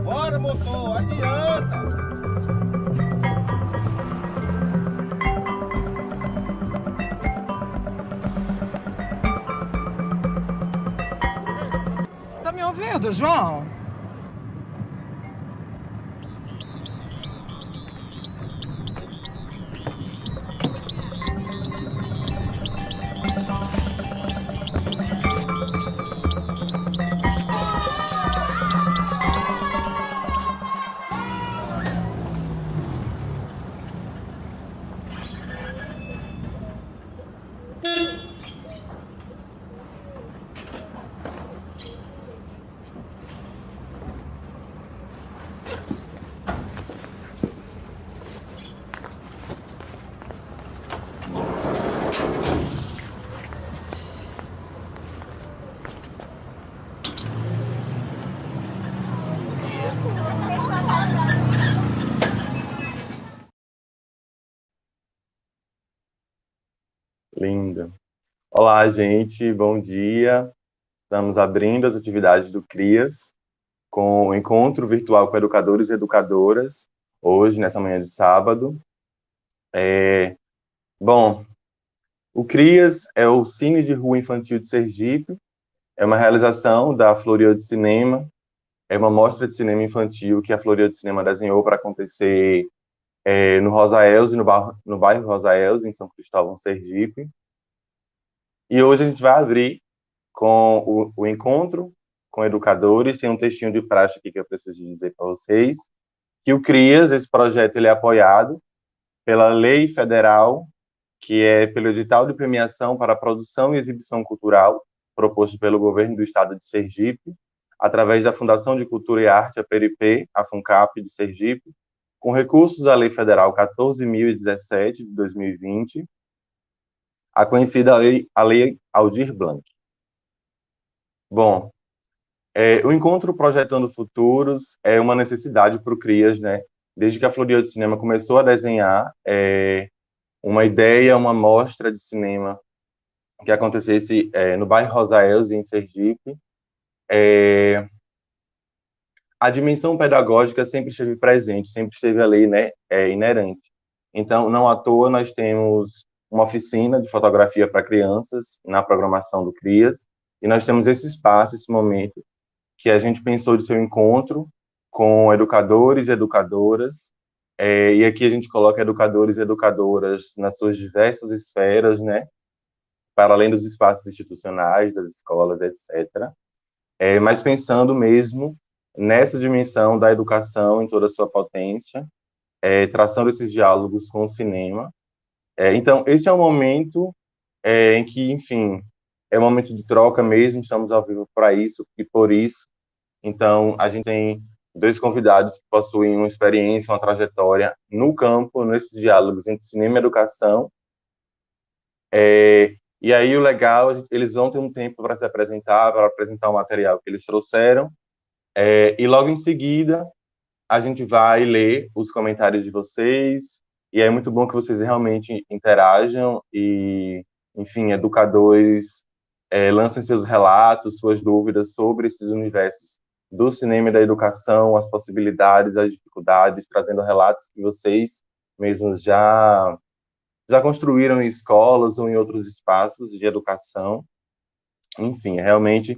Bora, motor, adianta! Tá me ouvindo, João? Lindo. Olá, gente, bom dia. Estamos abrindo as atividades do CRIAS com o encontro virtual com educadores e educadoras, hoje, nessa manhã de sábado. Bom, o CRIAS é o Cine de Rua Infantil de Sergipe, é uma realização da Florio de Cinema, é uma mostra de cinema infantil que a Florio de Cinema desenhou para acontecer no Rosa Elze, no bairro Rosa Elze, em São Cristóvão, Sergipe. E hoje a gente vai abrir com o encontro com educadores. Tem um textinho de praxe aqui que eu preciso dizer para vocês, que o CRIAS, esse projeto, ele é apoiado pela lei federal, que é pelo edital de premiação para produção e exibição cultural, proposto pelo governo do estado de Sergipe, através da Fundação de Cultura e Arte, a PRP, a FUNCAP de Sergipe, com recursos da Lei Federal 14.017, de 2020, a conhecida Lei Aldir Blanc. Bom, o encontro Projetando Futuros é uma necessidade para o CRIAS, né? Desde que a Florio de Cinema começou a desenhar uma ideia, uma mostra de cinema que acontecesse no bairro Rosa Elze, em Sergipe. A dimensão pedagógica sempre esteve presente, sempre esteve ali, né, inerente. Então, não à toa, nós temos uma oficina de fotografia para crianças na programação do CRIAS, e nós temos esse espaço, esse momento, que a gente pensou de seu encontro com educadores e educadoras, e aqui a gente coloca educadores e educadoras nas suas diversas esferas, né, para além dos espaços institucionais, das escolas, etc., mas pensando mesmo nessa dimensão da educação em toda a sua potência, traçando esses diálogos com o cinema. Então, esse é o momento em que, enfim, é um momento de troca mesmo, estamos ao vivo para isso e por isso. Então, a gente tem dois convidados que possuem uma experiência, uma trajetória no campo, nesses diálogos entre cinema e educação. E aí, o legal, eles vão ter um tempo para se apresentar, para apresentar o material que eles trouxeram, e logo em seguida, a gente vai ler os comentários de vocês, e é muito bom que vocês realmente interajam e, enfim, educadores lancem seus relatos, suas dúvidas sobre esses universos do cinema e da educação, as possibilidades, as dificuldades, trazendo relatos que vocês mesmos já construíram em escolas ou em outros espaços de educação. Enfim, realmente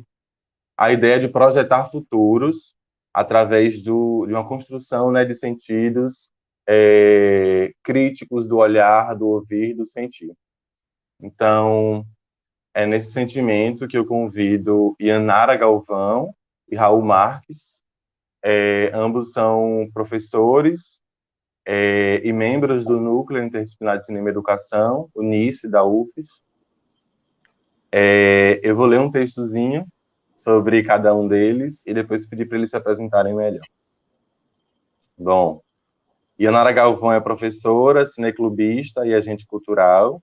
a ideia de projetar futuros através de uma construção, né, de sentidos críticos do olhar, do ouvir, do sentir. Então, é nesse sentimento que eu convido Yanara Galvão e Raul Marques. Ambos são professores e membros do Núcleo Interdisciplinar de Cinema e Educação, o NICE, da UFES. Eu vou ler um textozinho sobre cada um deles e depois pedir para eles se apresentarem melhor. Bom, Yanara Galvão é professora, cineclubista e agente cultural.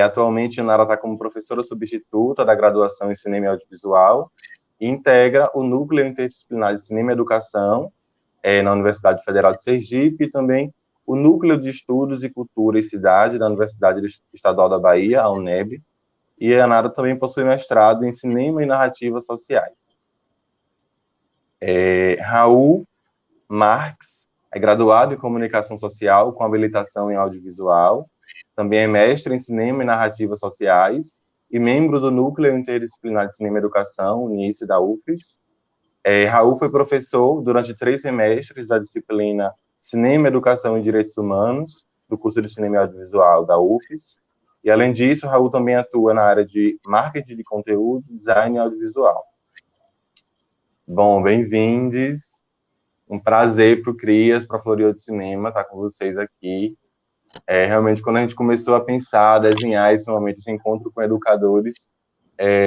Atualmente, Yanara está como professora substituta da graduação em Cinema e Audiovisual e integra o Núcleo Interdisciplinar de Cinema e Educação na Universidade Federal de Sergipe e também o Núcleo de Estudos e Cultura e Cidade da Universidade Estadual da Bahia, a UNEB, e a Nara também possui mestrado em Cinema e Narrativas Sociais. Raul Marques é graduado em Comunicação Social com habilitação em Audiovisual, também é mestre em Cinema e Narrativas Sociais e membro do Núcleo Interdisciplinar de Cinema e Educação, UNICE, da UFES. Raul foi professor durante 3 semestres da disciplina Cinema, Educação e Direitos Humanos, do curso de Cinema e Audiovisual da UFES. E, além disso, Raul também atua na área de marketing de conteúdo, design e audiovisual. Bom, bem-vindos. Um prazer para o CRIAS, para a Floriô de Cinema, estar com vocês aqui. Realmente, quando a gente começou a pensar, a desenhar esse momento, esse encontro com educadores,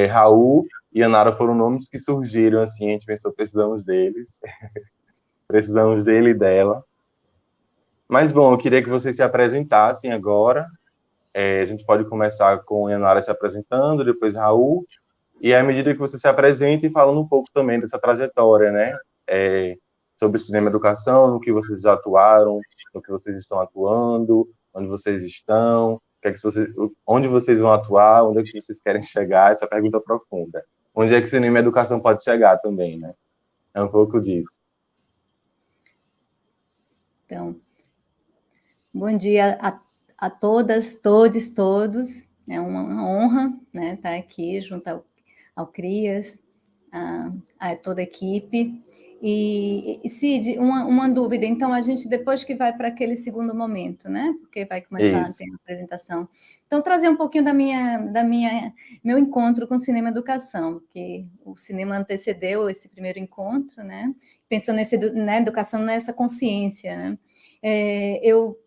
Raul e a Nara foram nomes que surgiram, assim, a gente pensou, precisamos deles, precisamos dele e dela. Mas, bom, eu queria que vocês se apresentassem agora. A gente pode começar com a Nara se apresentando, depois Raul, e à medida que você se apresenta e falando um pouco também dessa trajetória, né? Sobre cinema e educação, no que vocês já atuaram, no que vocês estão atuando, onde vocês estão, onde vocês vão atuar, onde é que vocês querem chegar, essa pergunta profunda. Onde é que cinema e educação pode chegar também, né? É um pouco disso. Então, bom dia a todas, todos, todos. É uma honra, né, estar aqui junto ao CRIAS, a toda a equipe. E Cid, uma dúvida, então a gente depois que vai para aquele segundo momento, né? Porque vai começar a ter a apresentação. Então, trazer um pouquinho meu encontro com cinema e educação, porque o cinema antecedeu esse primeiro encontro, né? Pensando na educação, nessa consciência, né? Eu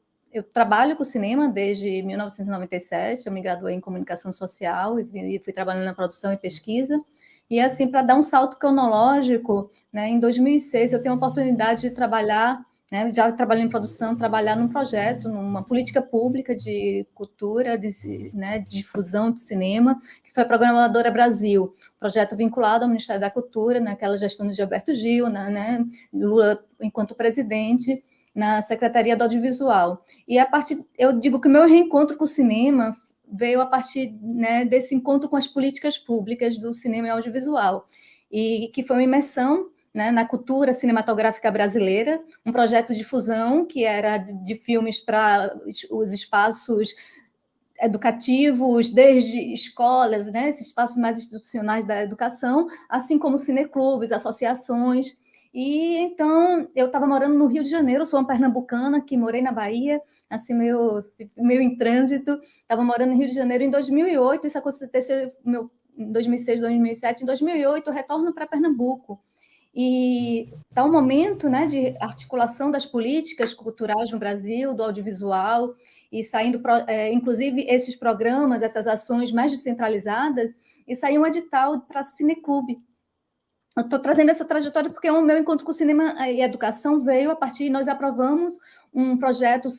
trabalho com cinema desde 1997, eu me graduei em comunicação social e fui trabalhando na produção e pesquisa. E, assim, para dar um salto cronológico, né, em 2006 eu tenho a oportunidade de trabalhar, né, já trabalhando em produção, trabalhar num projeto, numa política pública de cultura, né, de difusão de cinema, que foi a Programadora Brasil, projeto vinculado ao Ministério da Cultura, naquela gestão de Gilberto Gil, né, Lula enquanto presidente, na Secretaria do Audiovisual. E eu digo que o meu reencontro com o cinema veio a partir, né, desse encontro com as políticas públicas do cinema e audiovisual, e que foi uma imersão, né, na cultura cinematográfica brasileira, um projeto de fusão que era de filmes para os espaços educativos, desde escolas, né, esses espaços mais institucionais da educação, assim como cineclubes, associações. E então eu estava morando no Rio de Janeiro, sou uma pernambucana que morei na Bahia, assim, meio em trânsito, estava morando no Rio de Janeiro em 2008, isso aconteceu em 2006, 2007, em 2008 eu retorno para Pernambuco. E está um momento, né, de articulação das políticas culturais no Brasil, do audiovisual, e saindo, inclusive, esses programas, essas ações mais descentralizadas, e saiu um edital para cineclube. Eu estou trazendo essa trajetória porque o meu encontro com cinema e educação veio a partir, nós aprovamos um projeto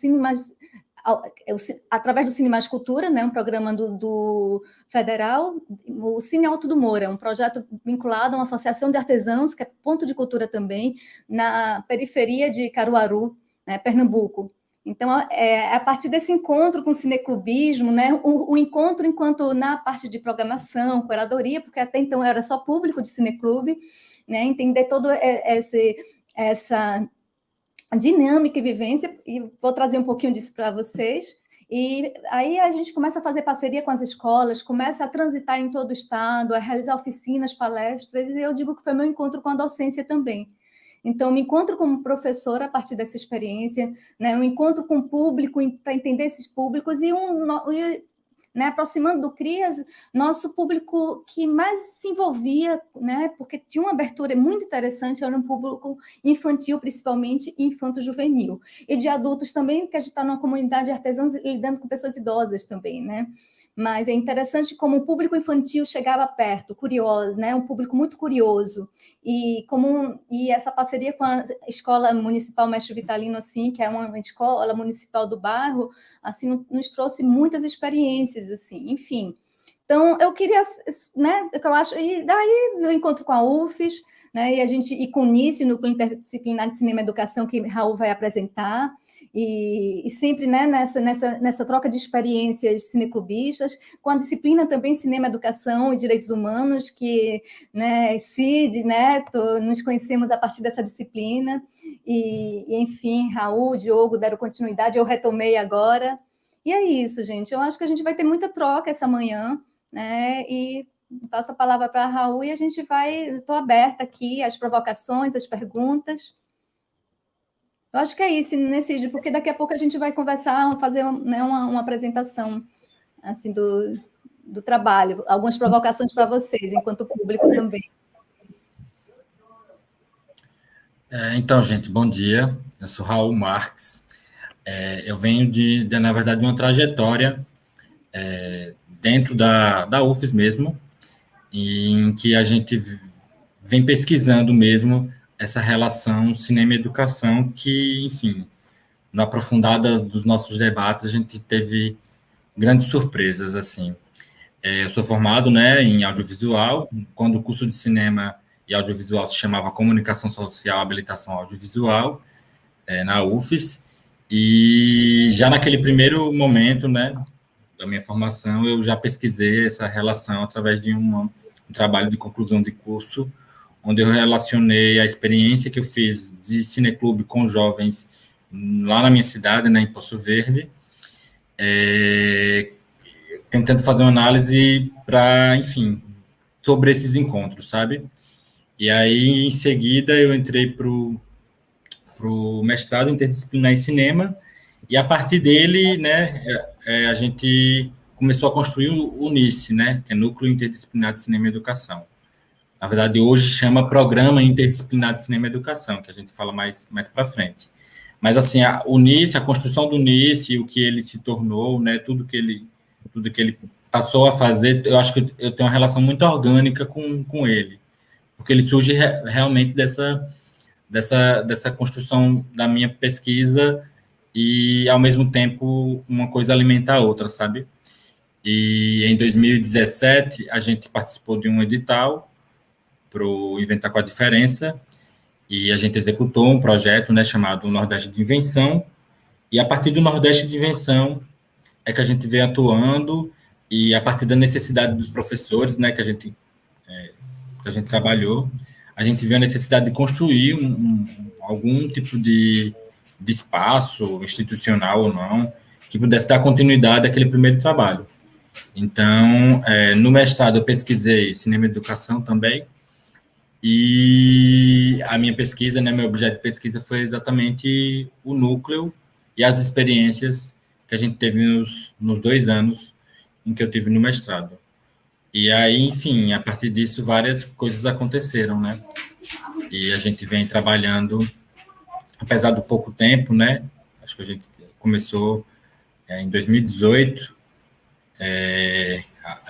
através do Cine Mais Cultura, né, um programa do federal, o Cine Alto do Moura, um projeto vinculado a uma associação de artesãos, que é ponto de cultura também, na periferia de Caruaru, né, Pernambuco. Então, a partir desse encontro com o cineclubismo, né, o encontro enquanto na parte de programação, curadoria, porque até então era só público de cineclube, né, entender toda essa dinâmica e vivência, e vou trazer um pouquinho disso para vocês. E aí a gente começa a fazer parceria com as escolas, começa a transitar em todo o estado, a realizar oficinas, palestras, e eu digo que foi meu encontro com a docência também. Então, me encontro como professora a partir dessa experiência, né, um encontro com o público, para entender esses públicos, e né, aproximando do CRIAS, nosso público que mais se envolvia, né, porque tinha uma abertura muito interessante, era um público infantil, principalmente infanto-juvenil, e de adultos também, porque a gente está numa comunidade de artesãos lidando com pessoas idosas também, né? Mas é interessante como o público infantil chegava perto, curioso, né? Um público muito curioso. E essa parceria com a Escola Municipal Mestre Vitalino, assim, que é uma escola municipal do bairro, assim, nos trouxe muitas experiências, assim, enfim. Então, eu queria, né, eu acho, e daí eu encontro com a UFES, né, e com o NICE, Núcleo Interdisciplinar de Cinema e Educação, que Raul vai apresentar, e sempre, né, nessa troca de experiências cineclubistas, com a disciplina também Cinema, Educação e Direitos Humanos, que, né, Cid, Neto, nos conhecemos a partir dessa disciplina, enfim, Raul, Diogo deram continuidade, eu retomei agora, e é isso, gente, eu acho que a gente vai ter muita troca essa manhã, né, e passo a palavra para Raul e a gente estou aberta aqui às provocações, às perguntas. Eu acho que é isso, Necide, porque daqui a pouco a gente vai conversar, fazer, né, uma apresentação assim, do trabalho, algumas provocações para vocês, enquanto público também. Então, gente, bom dia. Eu sou Raul Marques. Eu venho na verdade, de uma trajetória dentro da UFES mesmo, em que a gente vem pesquisando mesmo essa relação cinema e educação que, enfim, na aprofundada dos nossos debates, a gente teve grandes surpresas, assim. Eu sou formado, né, em audiovisual, quando o curso de cinema e audiovisual se chamava Comunicação Social, Habilitação Audiovisual, na UFES, e já naquele primeiro momento, né, da minha formação, eu já pesquisei essa relação através de um trabalho de conclusão de curso, onde eu relacionei a experiência que eu fiz de cineclube com jovens lá na minha cidade, né, em Poço Verde, tentando fazer uma análise para, enfim, sobre esses encontros, sabe? E aí, em seguida, eu entrei para o mestrado interdisciplinar em cinema, e a partir dele, né, a gente começou a construir o NICE, né, que é Núcleo Interdisciplinar de Cinema e Educação. Na verdade, hoje chama Programa Interdisciplinar de Cinema e Educação, que a gente fala mais para frente. Mas, assim, o NICE, a construção do NICE, o que ele se tornou, né, tudo que ele passou a fazer, eu acho que eu tenho uma relação muito orgânica com ele, porque ele surge realmente dessa construção da minha pesquisa e, ao mesmo tempo, uma coisa alimenta a outra, sabe? E em 2017, a gente participou de um edital para o Inventar com a Diferença, e a gente executou um projeto, né, chamado Nordeste de Invenção, e a partir do Nordeste de Invenção é que a gente veio atuando, e a partir da necessidade dos professores, né, que a gente trabalhou, a gente viu a necessidade de construir algum tipo de espaço, institucional ou não, que pudesse dar continuidade àquele primeiro trabalho. Então, no mestrado eu pesquisei cinema e educação também, e a minha pesquisa, né, meu objeto de pesquisa foi exatamente o núcleo e as experiências que a gente teve nos 2 anos em que eu tive no mestrado. E aí, enfim, a partir disso, várias coisas aconteceram, né? E a gente vem trabalhando, apesar do pouco tempo, né? Acho que a gente começou em 2018.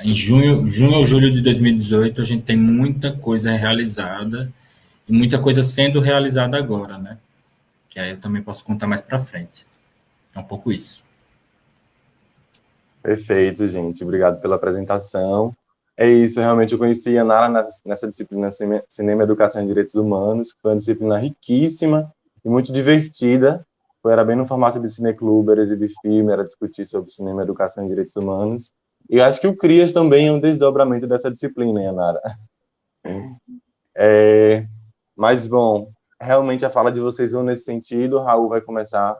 Em junho ou julho de 2018, a gente tem muita coisa realizada e muita coisa sendo realizada agora, né? Que aí eu também posso contar mais para frente. É um pouco isso. Perfeito, gente. Obrigado pela apresentação. É isso, realmente eu conheci a Nara nessa disciplina Cinema, Educação e Direitos Humanos, que foi uma disciplina riquíssima e muito divertida. Era bem no formato de cineclube, era exibir filme, era discutir sobre cinema, educação e direitos humanos. E eu acho que o CRIAS também é um desdobramento dessa disciplina, hein, Nara? Mas, bom, realmente a fala de vocês vão nesse sentido. O Raul vai começar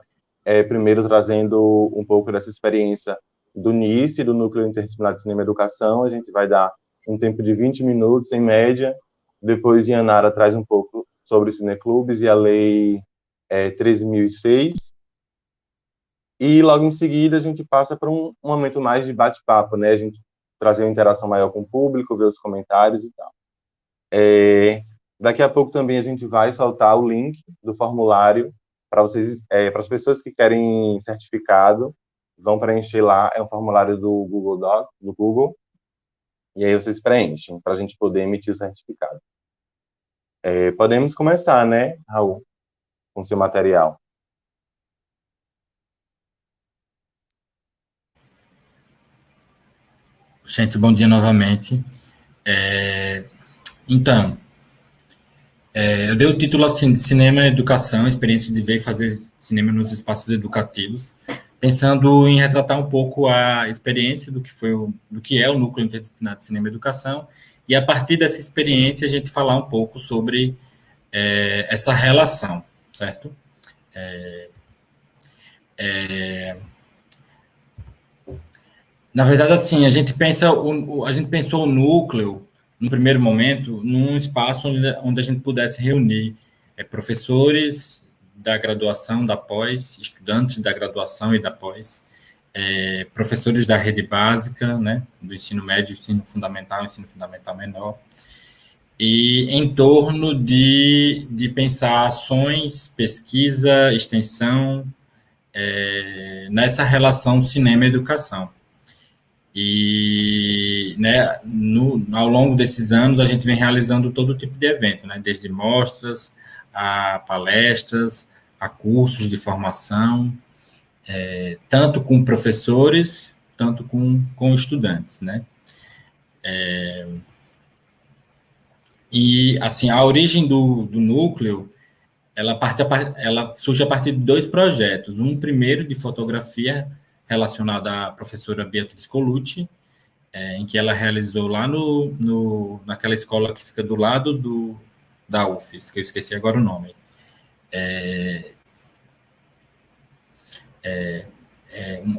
primeiro trazendo um pouco dessa experiência do NICE, do Núcleo Interdisciplinar de Cinema e Educação. A gente vai dar um tempo de 20 minutos, em média. Depois, Yanara traz um pouco sobre os cineclubes e a Lei 13.006. E, logo em seguida, a gente passa para um momento mais de bate-papo, né? A gente trazer uma interação maior com o público, ver os comentários e tal. Daqui a pouco também a gente vai soltar o link do formulário para vocês, para as pessoas que querem certificado, vão preencher lá, é um formulário do Google Doc, do Google, e aí vocês preenchem para a gente poder emitir o certificado. Podemos começar, né, Raul, com seu material. Gente, bom dia novamente. Então, Eu dei o título assim de Cinema e Educação, experiência de ver e fazer cinema nos espaços educativos, pensando em retratar um pouco a experiência do que foi do que é o Núcleo Interdisciplinar de Cinema e Educação, e a partir dessa experiência a gente falar um pouco sobre essa relação, certo? Na verdade, assim, a gente pensou o núcleo, no primeiro momento, num espaço onde a gente pudesse reunir professores da graduação, da pós, estudantes da graduação e da pós, professores da rede básica, né, do ensino médio, ensino fundamental menor, e em torno de pensar ações, pesquisa, extensão, nessa relação cinema-educação. E, né, ao longo desses anos, a gente vem realizando todo tipo de evento, né, desde mostras, a palestras, a cursos de formação, tanto com professores, tanto com estudantes, né. E, assim, a origem do núcleo, ela surge a partir de 2 projetos. Um primeiro de fotografia relacionado à professora Beatriz Colucci, em que ela realizou lá naquela escola que fica do lado da UFES, que eu esqueci agora o nome.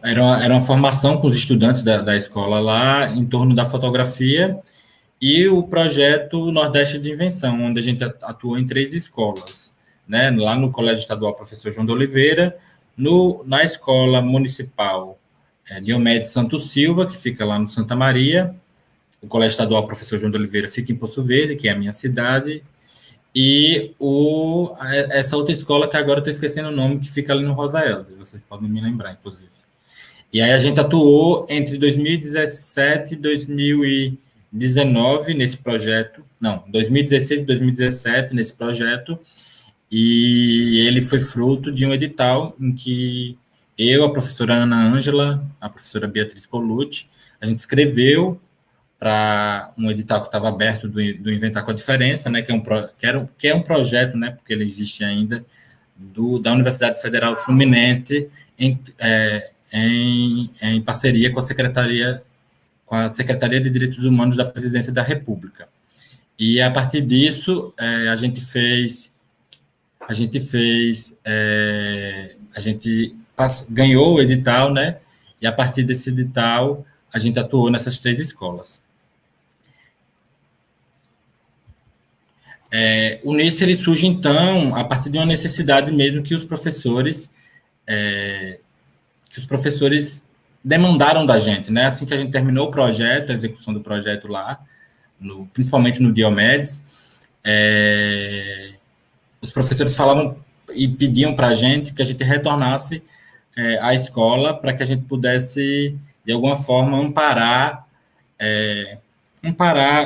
Era uma formação com os estudantes da escola lá, em torno da fotografia, e o projeto Nordeste de Invenção, onde a gente atuou em 3 escolas, né? Lá no Colégio Estadual Professor João de Oliveira, na Escola Municipal Diomedes Santos Silva, que fica lá no Santa Maria, o Colégio Estadual Professor João de Oliveira fica em Poço Verde, que é a minha cidade, e essa outra escola, que agora eu estou esquecendo o nome, que fica ali no Rosa Elza, vocês podem me lembrar, inclusive. E aí a gente atuou entre 2017 e 2019 nesse projeto, não, 2016 e 2017 nesse projeto, e ele foi fruto de um edital em que eu, a professora Ana Ângela, a professora Beatriz Colucci, a gente escreveu para um edital que estava aberto do Inventar com a Diferença, né, que é um projeto, né, porque ele existe ainda, da Universidade Federal Fluminense, em parceria com a Secretaria de Direitos Humanos da Presidência da República. E, a partir disso, a gente ganhou o edital, né? E, a partir desse edital, a gente atuou nessas 3 escolas. O NICE, ele surge, então, a partir de uma necessidade mesmo que os professores demandaram da gente, né? Assim que a gente terminou o projeto, a execução do projeto lá, principalmente no Diomedes, os professores falavam e pediam para a gente que a gente retornasse à escola para que a gente pudesse, de alguma forma, amparar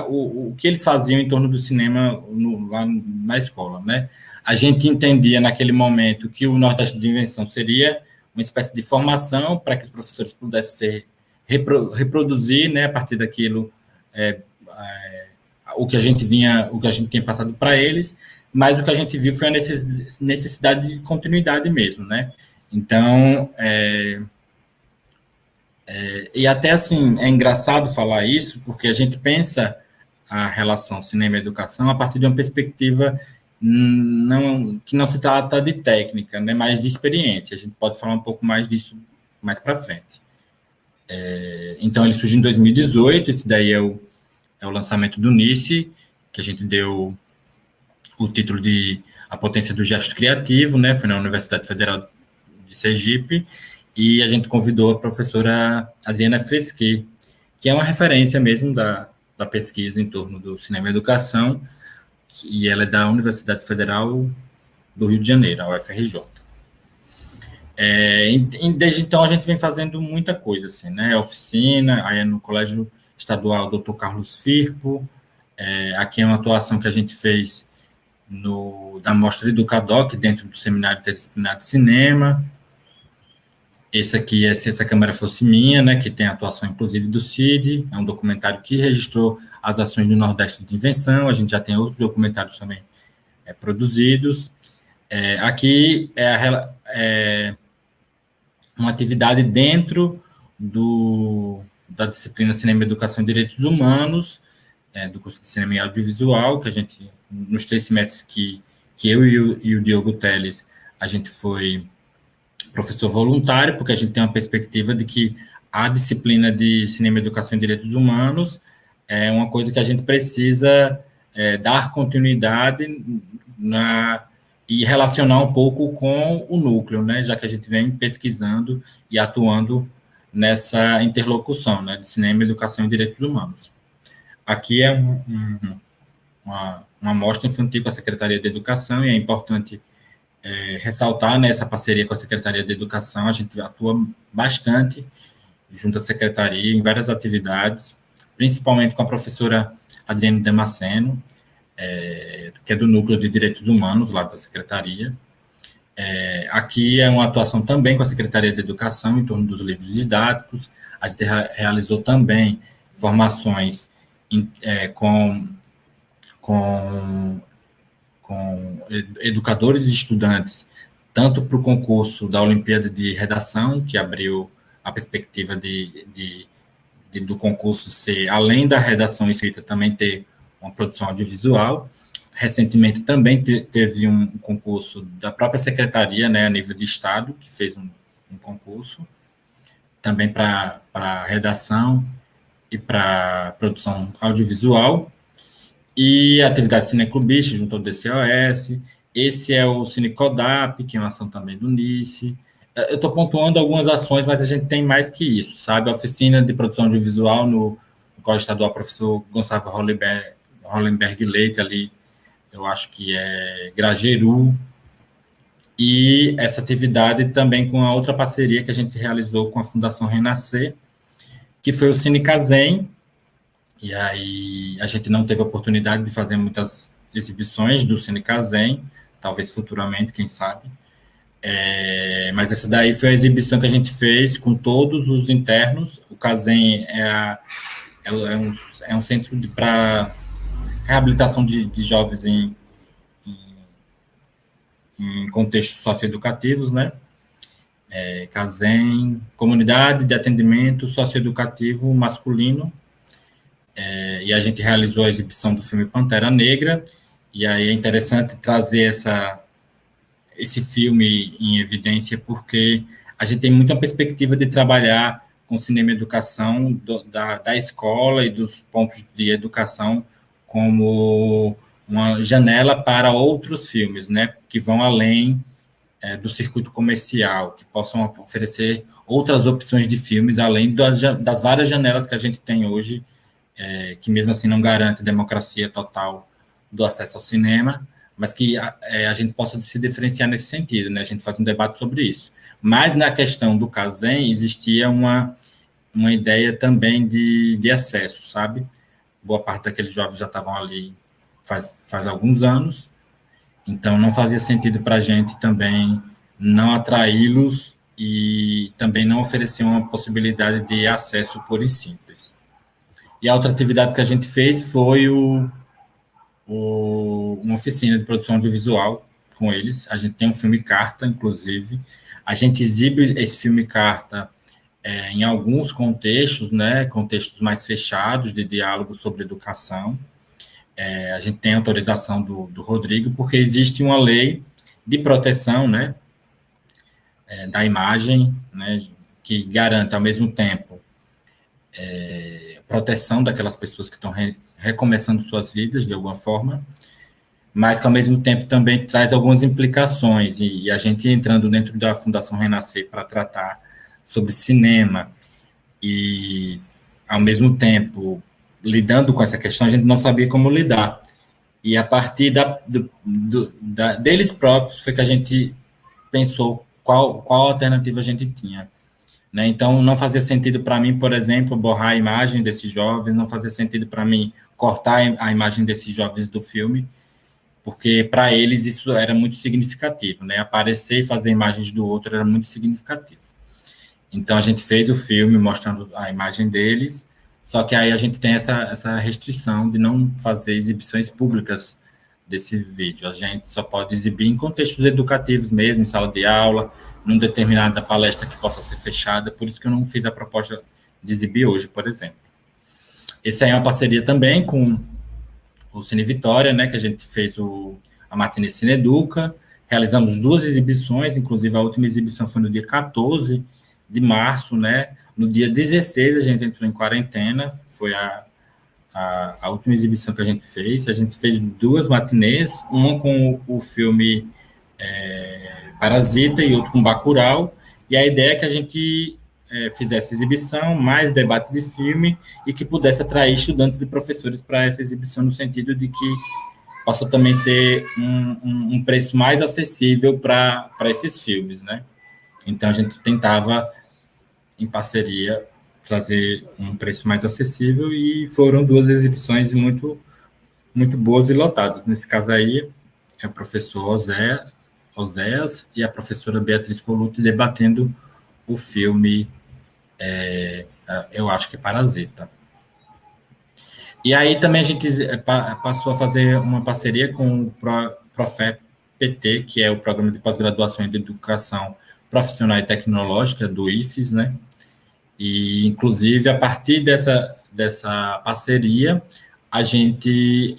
o que eles faziam em torno do cinema lá na escola, né? A gente entendia naquele momento que o Nordeste de Invenção seria uma espécie de formação para que os professores pudessem reproduzir, né, a partir daquilo, o que a gente tinha passado para eles, mas o que a gente viu foi a necessidade de continuidade mesmo, né? Então, e até assim, é engraçado falar isso, porque a gente pensa a relação cinema e educação a partir de uma perspectiva que não se trata de técnica, né, mas de experiência. A gente pode falar um pouco mais disso mais para frente. Então, ele surgiu em 2018, esse daí é o lançamento do NICE, que a gente deu o título de A Potência do Gesto Criativo, né, foi na Universidade Federal de Sergipe, e a gente convidou a professora Adriana Freschi, que é uma referência mesmo da pesquisa em torno do cinema e educação, e ela é da Universidade Federal do Rio de Janeiro, a UFRJ. Desde então, a gente vem fazendo muita coisa, assim, né? Oficina, aí é no Colégio Estadual Dr. Carlos Firpo, aqui é uma atuação que a gente fez da Mostra Educadoc, dentro do Seminário Interdisciplinar de Cinema. Esse aqui é Se Essa Câmera Fosse Minha, né, que tem a atuação, inclusive, do CID, é um documentário que registrou as ações do Nordeste de Invenção. A gente já tem outros documentários também produzidos. Aqui é uma atividade dentro da disciplina Cinema, Educação e Direitos Humanos, do curso de Cinema e Audiovisual, que a gente, nos 3 semestres que eu e o Diogo Teles, a gente foi professor voluntário, porque a gente tem uma perspectiva de que a disciplina de Cinema, Educação e Direitos Humanos é uma coisa que a gente precisa dar continuidade e relacionar um pouco com o núcleo, né, já que a gente vem pesquisando e atuando nessa interlocução, né, de Cinema, Educação e Direitos Humanos. Aqui é uma mostra infantil com a Secretaria de Educação, e é importante ressaltar nessa parceria com a Secretaria de Educação. A gente atua bastante junto à Secretaria em várias atividades, principalmente com a professora Adriane Damasceno, que é do Núcleo de Direitos Humanos, lá da Secretaria. Aqui é uma atuação também com a Secretaria de Educação, em torno dos livros didáticos. A gente realizou também formações com educadores e estudantes, tanto para o concurso da Olimpíada de Redação, que abriu a perspectiva do concurso ser, além da redação escrita, também ter uma produção audiovisual. Recentemente também teve um concurso da própria secretaria, né, a nível de estado, que fez um concurso, também para redação e para produção audiovisual. E a atividade Cineclubista, junto ao DCOS. Esse é o Cinecodap, que é uma ação também do NICE. Eu estou pontuando algumas ações, mas a gente tem mais que isso, sabe? A oficina de produção audiovisual no Colégio Estadual Professor Gonçalo Hollenberg Leite, ali, eu acho que é Grajeru. E essa atividade também com a outra parceria que a gente realizou com a Fundação Renascer, que foi o Cine Casem. E aí a gente não teve a oportunidade de fazer muitas exibições do Cine Casem, talvez futuramente, quem sabe. Mas essa daí foi a exibição que a gente fez com todos os internos. O Casem é um centro para reabilitação de jovens em contextos socioeducativos, né? Casem, Comunidade de Atendimento Socioeducativo Masculino. E a gente realizou a exibição do filme Pantera Negra, e aí é interessante trazer esse filme em evidência, porque a gente tem muita perspectiva de trabalhar com cinema e educação da escola e dos pontos de educação como uma janela para outros filmes, né, que vão além do circuito comercial, que possam oferecer outras opções de filmes, além das várias janelas que a gente tem hoje, que mesmo assim não garante democracia total do acesso ao cinema, mas que a gente possa se diferenciar nesse sentido, né? A gente faz um debate sobre isso. Mas na questão do Casem existia uma ideia também de acesso, sabe? Boa parte daqueles jovens já estavam ali faz alguns anos, então não fazia sentido para a gente também não atraí-los e também não oferecer uma possibilidade de acesso puro e simples. E a outra atividade que a gente fez foi uma oficina de produção audiovisual com eles. A gente tem um filme carta, inclusive. A gente exibe esse filme carta em alguns contextos, né, contextos mais fechados de diálogo sobre educação. A gente tem autorização do Rodrigo, porque existe uma lei de proteção, né, da imagem, né, que garante, ao mesmo tempo, proteção daquelas pessoas que estão recomeçando suas vidas, de alguma forma, mas que, ao mesmo tempo, também traz algumas implicações, e a gente entrando dentro da Fundação Renascer para tratar sobre cinema e, ao mesmo tempo, lidando com essa questão, a gente não sabia como lidar. E, a partir deles próprios, foi que a gente pensou qual alternativa a gente tinha. Né? Então, não fazia sentido para mim, por exemplo, borrar a imagem desses jovens, não fazia sentido para mim cortar a imagem desses jovens do filme, porque para eles isso era muito significativo, né? Aparecer e fazer imagens do outro era muito significativo. Então, a gente fez o filme mostrando a imagem deles, só que aí a gente tem essa restrição de não fazer exibições públicas desse vídeo. A gente só pode exibir em contextos educativos mesmo, em sala de aula, numa determinada palestra que possa ser fechada, por isso que eu não fiz a proposta de exibir hoje, por exemplo. Esse aí é uma parceria também com o Cine Vitória, né, que a gente fez a Matinê Cine Educa, realizamos 2 exibições, inclusive a última exibição foi no dia 14 de março, né, no dia 16 a gente entrou em quarentena, foi a última exibição que a gente fez 2 matinês, uma com o filme Parasita e outro com Bacurau, e a ideia é que a gente fizesse exibição, mais debate de filme, e que pudesse atrair estudantes e professores para essa exibição, no sentido de que possa também ser um preço mais acessível para esses filmes, né? Então, a gente tentava, em parceria, trazer um preço mais acessível, e foram 2 exibições muito, muito boas e lotadas. Nesse caso aí, é o professor Oséias e a professora Beatriz Colucci debatendo o filme, eu acho que Parasita. E aí também a gente passou a fazer uma parceria com o PROFEP-PT, que é o Programa de Pós-Graduação em Educação Profissional e Tecnológica do IFES, né? E, inclusive, a partir dessa parceria,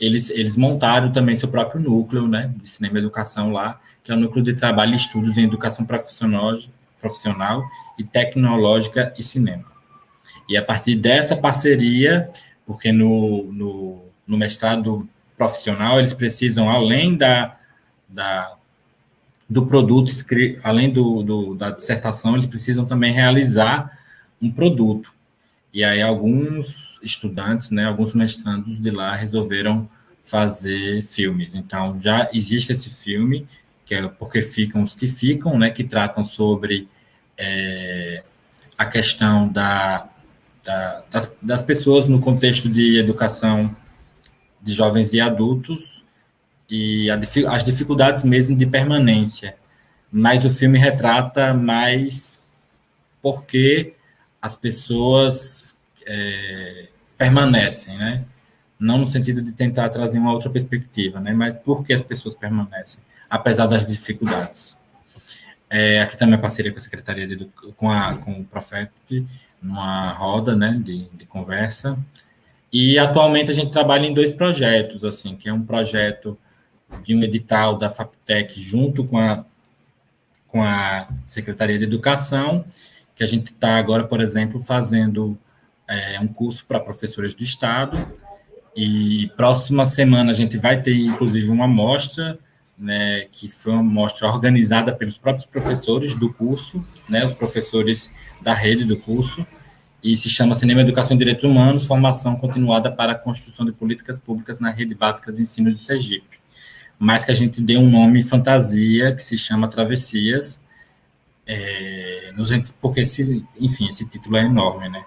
eles montaram também seu próprio núcleo, né, de cinema e educação lá, que é o Núcleo de Trabalho e Estudos em Educação Profissional e Tecnológica e Cinema. E a partir dessa parceria, porque no mestrado profissional, eles precisam, além do produto, além da dissertação, eles precisam também realizar um produto. E aí alguns estudantes, né, alguns mestrandos de lá resolveram fazer filmes. Então, já existe esse filme, que é Porque Ficam os que Ficam, né, que tratam sobre a questão das pessoas no contexto de educação de jovens e adultos, e as dificuldades mesmo de permanência. Mas o filme retrata mais porque as pessoas permanecem, né? Não no sentido de tentar trazer uma outra perspectiva, né? Mas porque as pessoas permanecem, apesar das dificuldades. Aqui também a parceria com a Secretaria com o Profet, numa roda, né, de conversa. E atualmente a gente trabalha em 2 projetos, assim, que é um projeto de um edital da FAPTEC junto com a Secretaria de Educação, que a gente está agora, por exemplo, fazendo um curso para professores do Estado, e próxima semana a gente vai ter, inclusive, uma mostra, né, que foi uma mostra organizada pelos próprios professores do curso, né, os professores da rede do curso, e se chama Cinema, Educação e Direitos Humanos, Formação Continuada para a Construção de Políticas Públicas na Rede Básica de Ensino de Sergipe. Mas que a gente deu um nome fantasia, que se chama Travessias, porque, enfim, esse título é enorme, né?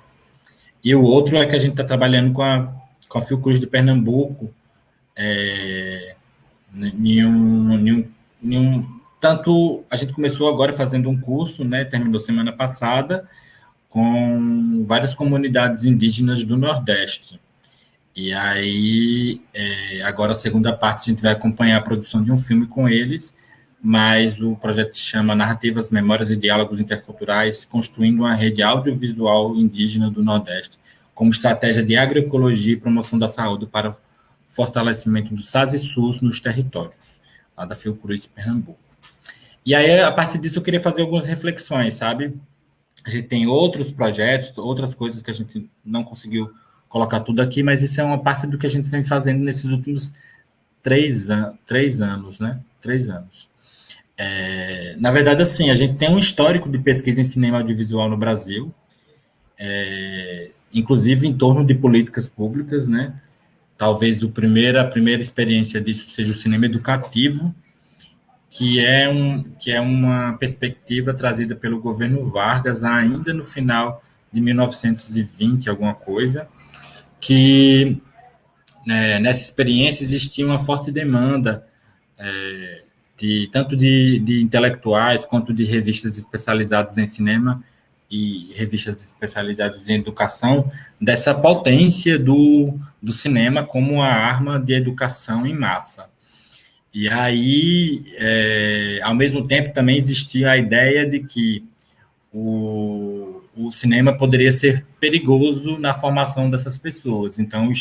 E o outro é que a gente está trabalhando com a Fiocruz de Pernambuco, tanto a gente começou agora fazendo um curso, né, terminou semana passada, com várias comunidades indígenas do Nordeste. E aí, agora a segunda parte, a gente vai acompanhar a produção de um filme com eles, mas o projeto se chama Narrativas, Memórias e Diálogos Interculturais, construindo uma rede audiovisual indígena do Nordeste, como estratégia de agroecologia e promoção da saúde para o fortalecimento do SAS e SUS nos territórios, lá da Fiocruz, Pernambuco. E aí, a partir disso, eu queria fazer algumas reflexões, sabe? A gente tem outros projetos, outras coisas que a gente não conseguiu colocar tudo aqui, mas isso é uma parte do que a gente vem fazendo nesses últimos 3 anos, né? 3 anos. Na verdade, assim, a gente tem um histórico de pesquisa em cinema audiovisual no Brasil, inclusive em torno de políticas públicas, né? Talvez a primeira experiência disso seja o cinema educativo, que é uma perspectiva trazida pelo governo Vargas ainda no final de 1920, alguma coisa, que nessa experiência existia uma forte demanda tanto de intelectuais quanto de revistas especializadas em cinema e revistas especializadas em educação, dessa potência do cinema como a arma de educação em massa. E aí, ao mesmo tempo, também existia a ideia de que o cinema poderia ser perigoso na formação dessas pessoas. Então,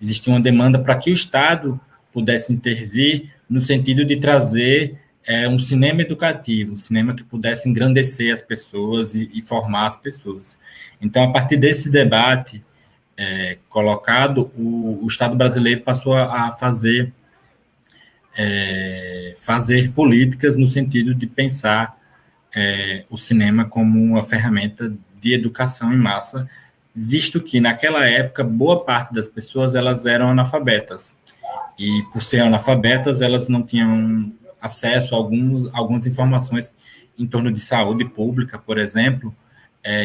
existia uma demanda para que o Estado pudesse intervir no sentido de trazer um cinema educativo, um cinema que pudesse engrandecer as pessoas e formar as pessoas. Então, a partir desse debate colocado, o Estado brasileiro passou a fazer políticas no sentido de pensar o cinema como uma ferramenta de educação em massa, visto que naquela época boa parte das pessoas elas eram analfabetas e por ser analfabetas elas não tinham acesso a algumas informações em torno de saúde pública, por exemplo,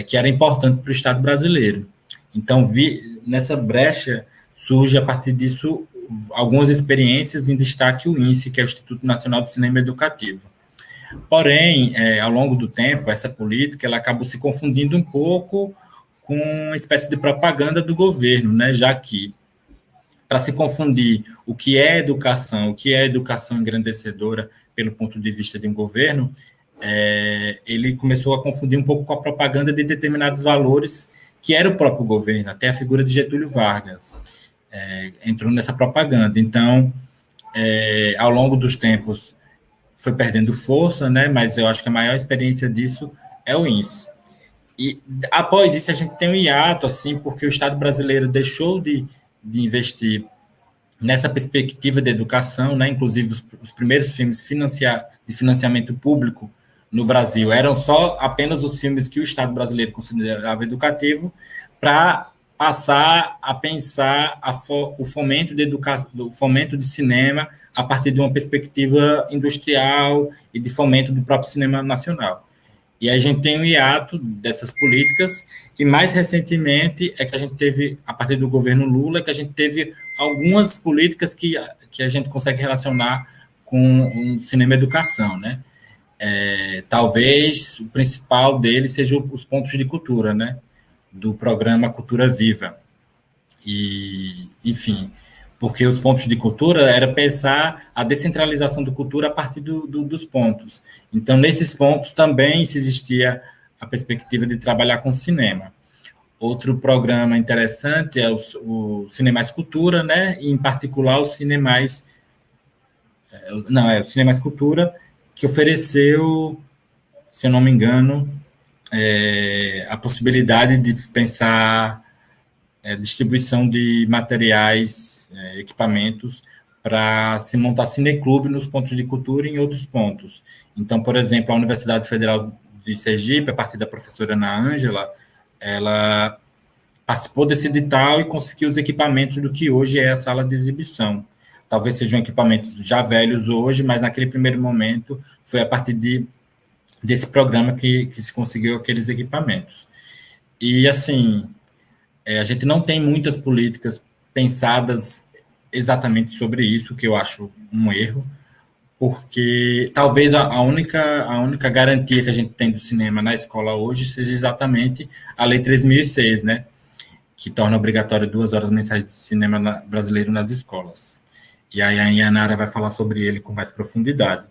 que era importante para o Estado brasileiro. Então, nessa brecha surge a partir disso algumas experiências, em destaque o INSE, que é o Instituto Nacional de Cinema Educativo. Porém, ao longo do tempo, essa política ela acabou se confundindo um pouco com uma espécie de propaganda do governo, né? Já que, para se confundir o que é educação engrandecedora pelo ponto de vista de um governo, ele começou a confundir um pouco com a propaganda de determinados valores que era o próprio governo, até a figura de Getúlio Vargas entrou nessa propaganda. Então, ao longo dos tempos, foi perdendo força, né? Mas eu acho que a maior experiência disso é o INSE. E após isso a gente tem um hiato, assim, porque o Estado brasileiro deixou de investir nessa perspectiva de educação, né? Inclusive os primeiros filmes de financiamento público no Brasil eram apenas os filmes que o Estado brasileiro considerava educativo, para passar a pensar o fomento de cinema a partir de uma perspectiva industrial e de fomento do próprio cinema nacional. E aí a gente tem um hiato dessas políticas, e mais recentemente é que a gente teve, a partir do governo Lula, que a gente teve algumas políticas que a gente consegue relacionar com o cinema educação, né? Talvez o principal deles seja os pontos de cultura, né? Do programa Cultura Viva. E, enfim, porque os pontos de cultura era pensar a descentralização da cultura a partir dos pontos. Então, nesses pontos também se existia a perspectiva de trabalhar com cinema. Outro programa interessante é o Cinemais Cultura, né? E, em particular, o Cinemais Cultura, que ofereceu, se eu não me engano, a possibilidade de pensar distribuição de materiais, equipamentos, para se montar cineclube nos pontos de cultura e em outros pontos. Então, por exemplo, a Universidade Federal de Sergipe, a partir da professora Ana Ângela, ela participou desse edital e conseguiu os equipamentos do que hoje é a sala de exibição. Talvez sejam equipamentos já velhos hoje, mas naquele primeiro momento foi a partir desse programa que se conseguiu aqueles equipamentos. E, assim, a gente não tem muitas políticas pensadas exatamente sobre isso, que eu acho um erro, porque talvez a única garantia que a gente tem do cinema na escola hoje seja exatamente a Lei 3.006, né, que torna obrigatório 2 horas mensais de cinema brasileiro nas escolas. E aí a Yanara vai falar sobre ele com mais profundidade.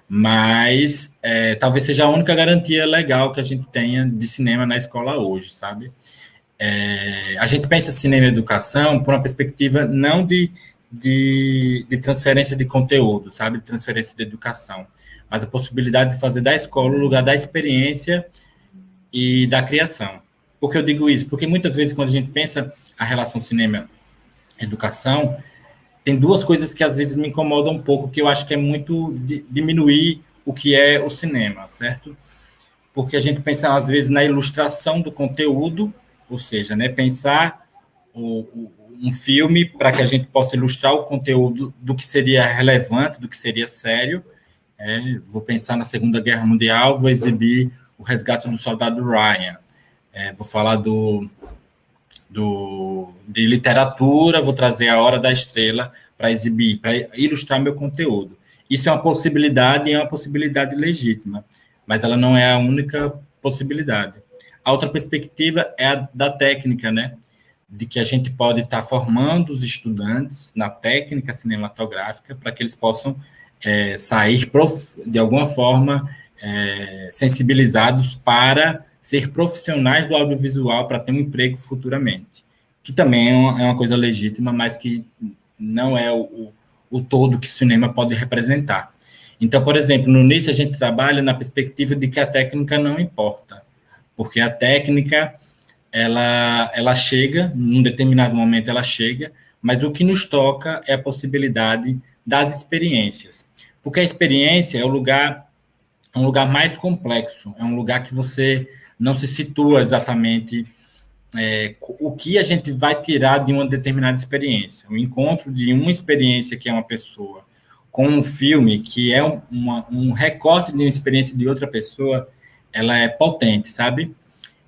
Mas talvez seja a única garantia legal que a gente tenha de cinema na escola hoje, sabe? A gente pensa cinema e educação por uma perspectiva não de transferência de conteúdo, sabe? De transferência de educação, mas a possibilidade de fazer da escola o lugar da experiência e da criação. Por que eu digo isso? Porque muitas vezes, quando a gente pensa a relação cinema-educação, tem duas coisas que às vezes me incomodam um pouco, que eu acho que é muito diminuir o que é o cinema, certo? Porque a gente pensa, às vezes, na ilustração do conteúdo, ou seja, né, pensar um filme para que a gente possa ilustrar o conteúdo do que seria relevante, do que seria sério. Vou pensar na Segunda Guerra Mundial, vou exibir O Resgate do Soldado Ryan. Vou falar de literatura, vou trazer A Hora da Estrela para exibir, para ilustrar meu conteúdo. Isso é uma possibilidade, e é uma possibilidade legítima, mas ela não é a única possibilidade. A outra perspectiva é a da técnica, né? De que a gente pode estar formando os estudantes na técnica cinematográfica para que eles possam sair, de alguma forma, sensibilizados para ser profissionais do audiovisual, para ter um emprego futuramente, que também é uma coisa legítima, mas que não é o todo que o cinema pode representar. Então, por exemplo, no início a gente trabalha na perspectiva de que a técnica não importa, porque a técnica, ela chega, num determinado momento ela chega, mas o que nos toca é a possibilidade das experiências, porque a experiência é um lugar mais complexo, é um lugar que você não se situa exatamente o que a gente vai tirar de uma determinada experiência. O encontro de uma experiência que é uma pessoa com um filme que é um recorte de uma experiência de outra pessoa, ela é potente, sabe?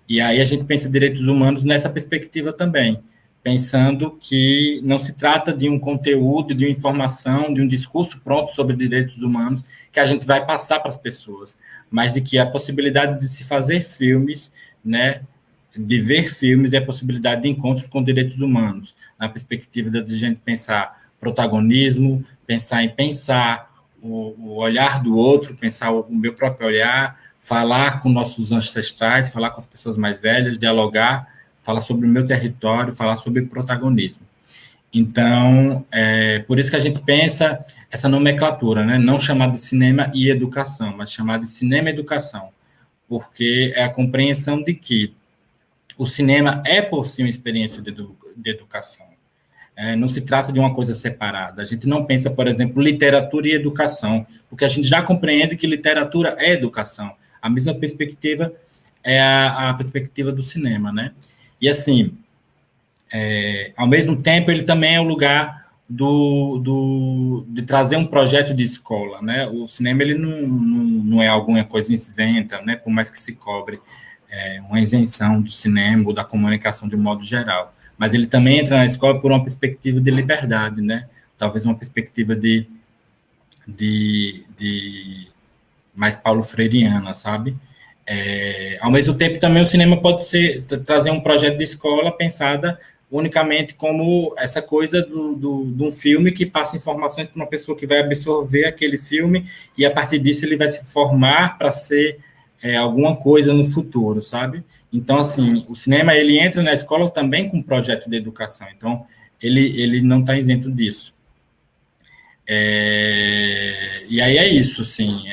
E aí a gente pensa direitos humanos nessa perspectiva também, pensando que não se trata de um conteúdo, de uma informação, de um discurso pronto sobre direitos humanos que a gente vai passar para as pessoas, mas de que a possibilidade de se fazer filmes, né, de ver filmes é a possibilidade de encontros com direitos humanos, na perspectiva de a gente pensar protagonismo, pensar em pensar o olhar do outro, pensar o meu próprio olhar, falar com nossos ancestrais, falar com as pessoas mais velhas, dialogar, falar sobre o meu território, falar sobre protagonismo. Então, por isso que a gente pensa essa nomenclatura, né? Não chamar de cinema e educação, mas chamar de cinema e educação, porque é a compreensão de que o cinema é, por si, uma experiência de educação. Não se trata de uma coisa separada. A gente não pensa, por exemplo, literatura e educação, porque a gente já compreende que literatura é educação. A mesma perspectiva é a perspectiva do cinema, né? E, assim, ao mesmo tempo, ele também é o lugar de trazer um projeto de escola, né? O cinema, ele não é alguma coisa isenta, né? Por mais que se cobre uma isenção do cinema ou da comunicação de um modo geral. Mas ele também entra na escola por uma perspectiva de liberdade, né? Talvez uma perspectiva de mais paulo freireana, sabe? Ao mesmo tempo, também o cinema pode trazer um projeto de escola pensada unicamente como essa coisa de um filme que passa informações para uma pessoa que vai absorver aquele filme e, a partir disso, ele vai se formar para ser alguma coisa no futuro, sabe? Então, assim, o cinema, ele entra na escola também com um projeto de educação, então, ele não está isento disso. E aí é isso, assim,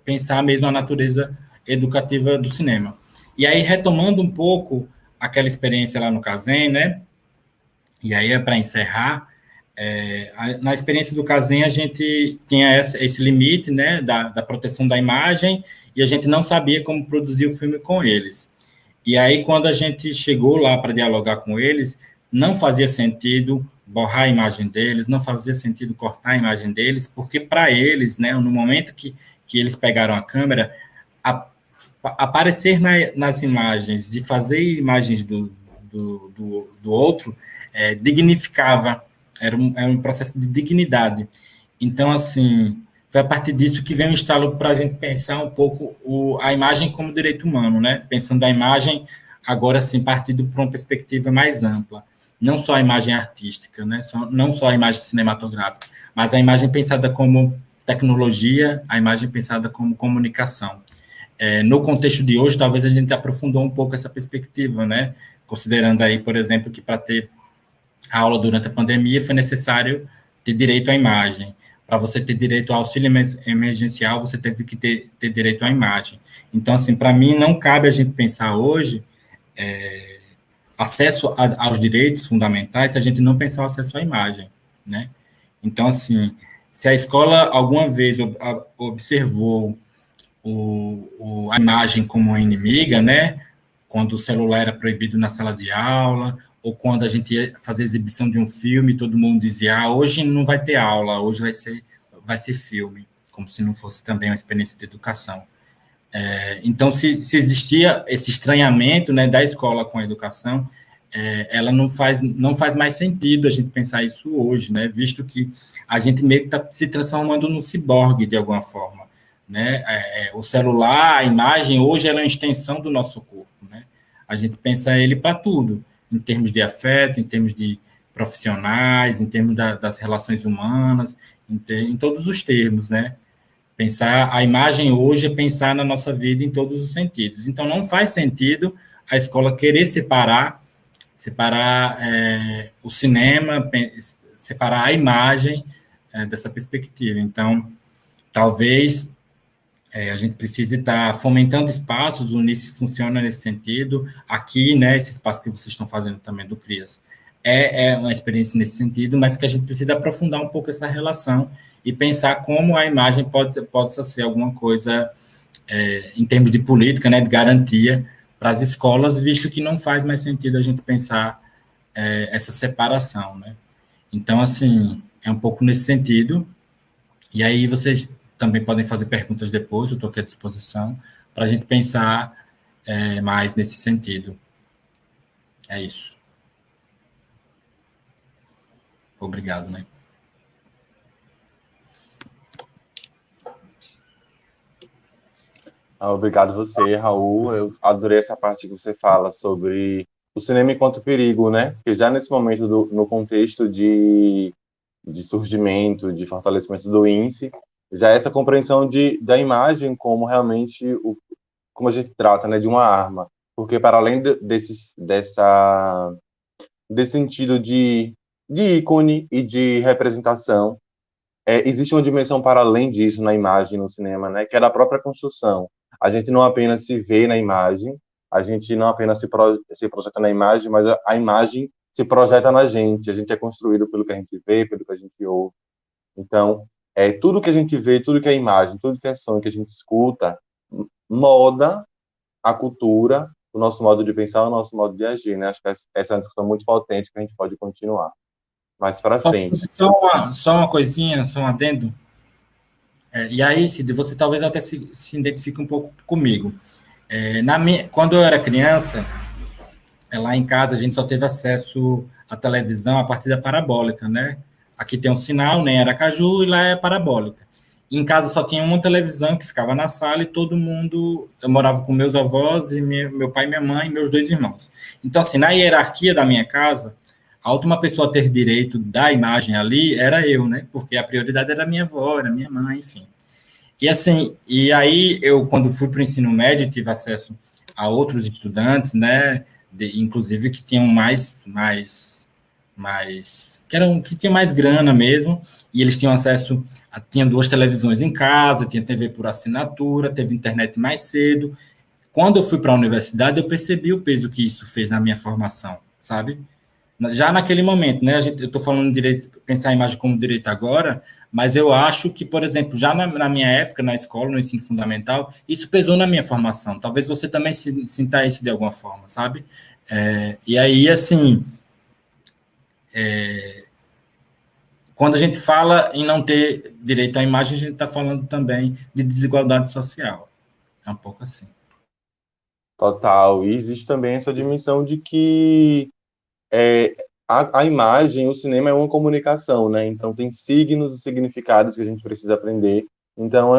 pensar mesmo a natureza educativa do cinema. E aí, retomando um pouco aquela experiência lá no Kaizen, né? E aí para encerrar, na experiência do Kaizen a gente tinha esse limite, né, da proteção da imagem, e a gente não sabia como produzir o filme com eles. E aí, quando a gente chegou lá para dialogar com eles, não fazia sentido borrar a imagem deles, não fazia sentido cortar a imagem deles, porque para eles, né, no momento que eles pegaram a câmera, aparecer nas imagens, de fazer imagens do outro, dignificava, era um processo de dignidade. Então, assim, foi a partir disso que veio um estalo para a gente pensar um pouco a imagem como direito humano, né? Pensando a imagem, agora, assim, partindo para uma perspectiva mais ampla. Não só a imagem artística, né? Não só a imagem cinematográfica, mas a imagem pensada como tecnologia, a imagem pensada como comunicação. No contexto de hoje, talvez a gente aprofundou um pouco essa perspectiva, né? Considerando aí, por exemplo, que para ter a aula durante a pandemia foi necessário ter direito à imagem. Para você ter direito ao auxílio emergencial, você teve que ter direito à imagem. Então, assim, para mim, não cabe a gente pensar hoje acesso aos direitos fundamentais se a gente não pensar o acesso à imagem, né? Então, assim, se a escola alguma vez observou a imagem como uma inimiga, né? Quando o celular era proibido na sala de aula, ou quando a gente ia fazer exibição de um filme, todo mundo dizia, hoje não vai ter aula, hoje vai ser filme, como se não fosse também uma experiência de educação. Então, se existia esse estranhamento, né, da escola com a educação, ela não faz mais sentido a gente pensar isso hoje, né, visto que a gente meio que está se transformando num ciborgue, de alguma forma. Né? O celular, a imagem, hoje ela é uma extensão do nosso corpo. Né? A gente pensa ele para tudo, em termos de afeto, em termos de profissionais, em termos das relações humanas, em todos os termos, né? Pensar a imagem hoje é pensar na nossa vida em todos os sentidos. Então, não faz sentido a escola querer separar o cinema, separar a imagem dessa perspectiva. Então, talvez a gente precise estar fomentando espaços, o Unice funciona nesse sentido. Aqui, né, esse espaço que vocês estão fazendo também do CRIAS é uma experiência nesse sentido, mas que a gente precisa aprofundar um pouco essa relação e pensar como a imagem pode ser alguma coisa em termos de política, né, de garantia para as escolas, visto que não faz mais sentido a gente pensar essa separação, né? Então, assim, é um pouco nesse sentido. E aí vocês também podem fazer perguntas depois, eu estou aqui à disposição, para a gente pensar mais nesse sentido. É isso. Obrigado, né? Obrigado você, Raul. Eu adorei essa parte que você fala sobre o cinema enquanto perigo, né? Porque já nesse momento, no contexto de surgimento, de fortalecimento do índice, já essa compreensão da imagem como realmente como a gente trata, né, de uma arma. Porque para além desse sentido de ícone e de representação, existe uma dimensão para além disso na imagem, no cinema, né, que é da própria construção. A gente não apenas se vê na imagem, a gente não apenas se projeta na imagem, mas a imagem se projeta na gente. A gente é construído pelo que a gente vê, pelo que a gente ouve. Então, tudo que a gente vê, tudo que é imagem, tudo que é som que a gente escuta, molda a cultura, o nosso modo de pensar, o nosso modo de agir, né? Acho que essa é uma discussão muito potente que a gente pode continuar mais para frente. Só uma coisinha, só um adendo. E aí, Cid, você talvez até se identifique um pouco comigo. Quando eu era criança, lá em casa a gente só teve acesso à televisão a partir da parabólica, né? Aqui tem um sinal, nem Aracaju, e lá é parabólica. E em casa só tinha uma televisão que ficava na sala e todo mundo... Eu morava com meus avós, e meu pai, minha mãe e meus 2 irmãos. Então, assim, na hierarquia da minha casa, a última pessoa a ter direito da imagem ali era eu, né? Porque a prioridade era minha avó, era minha mãe, enfim. E assim, e aí eu, quando fui para o ensino médio, tive acesso a outros estudantes, né? Inclusive que tinham que tinham mais grana mesmo, e eles tinham acesso, tinham 2 televisões em casa, tinha TV por assinatura, teve internet mais cedo. Quando eu fui para a universidade, eu percebi o peso que isso fez na minha formação, sabe? Já naquele momento, né? Eu estou falando direito, pensar a imagem como direito agora, mas eu acho que, por exemplo, já na minha época, na escola, no ensino fundamental, isso pesou na minha formação. Talvez você também sinta isso de alguma forma, sabe? E aí, assim, quando a gente fala em não ter direito à imagem, a gente está falando também de desigualdade social. É um pouco assim. Total. E existe também essa dimensão de que a imagem, o cinema é uma comunicação, né? Então tem signos e significados que a gente precisa aprender. Então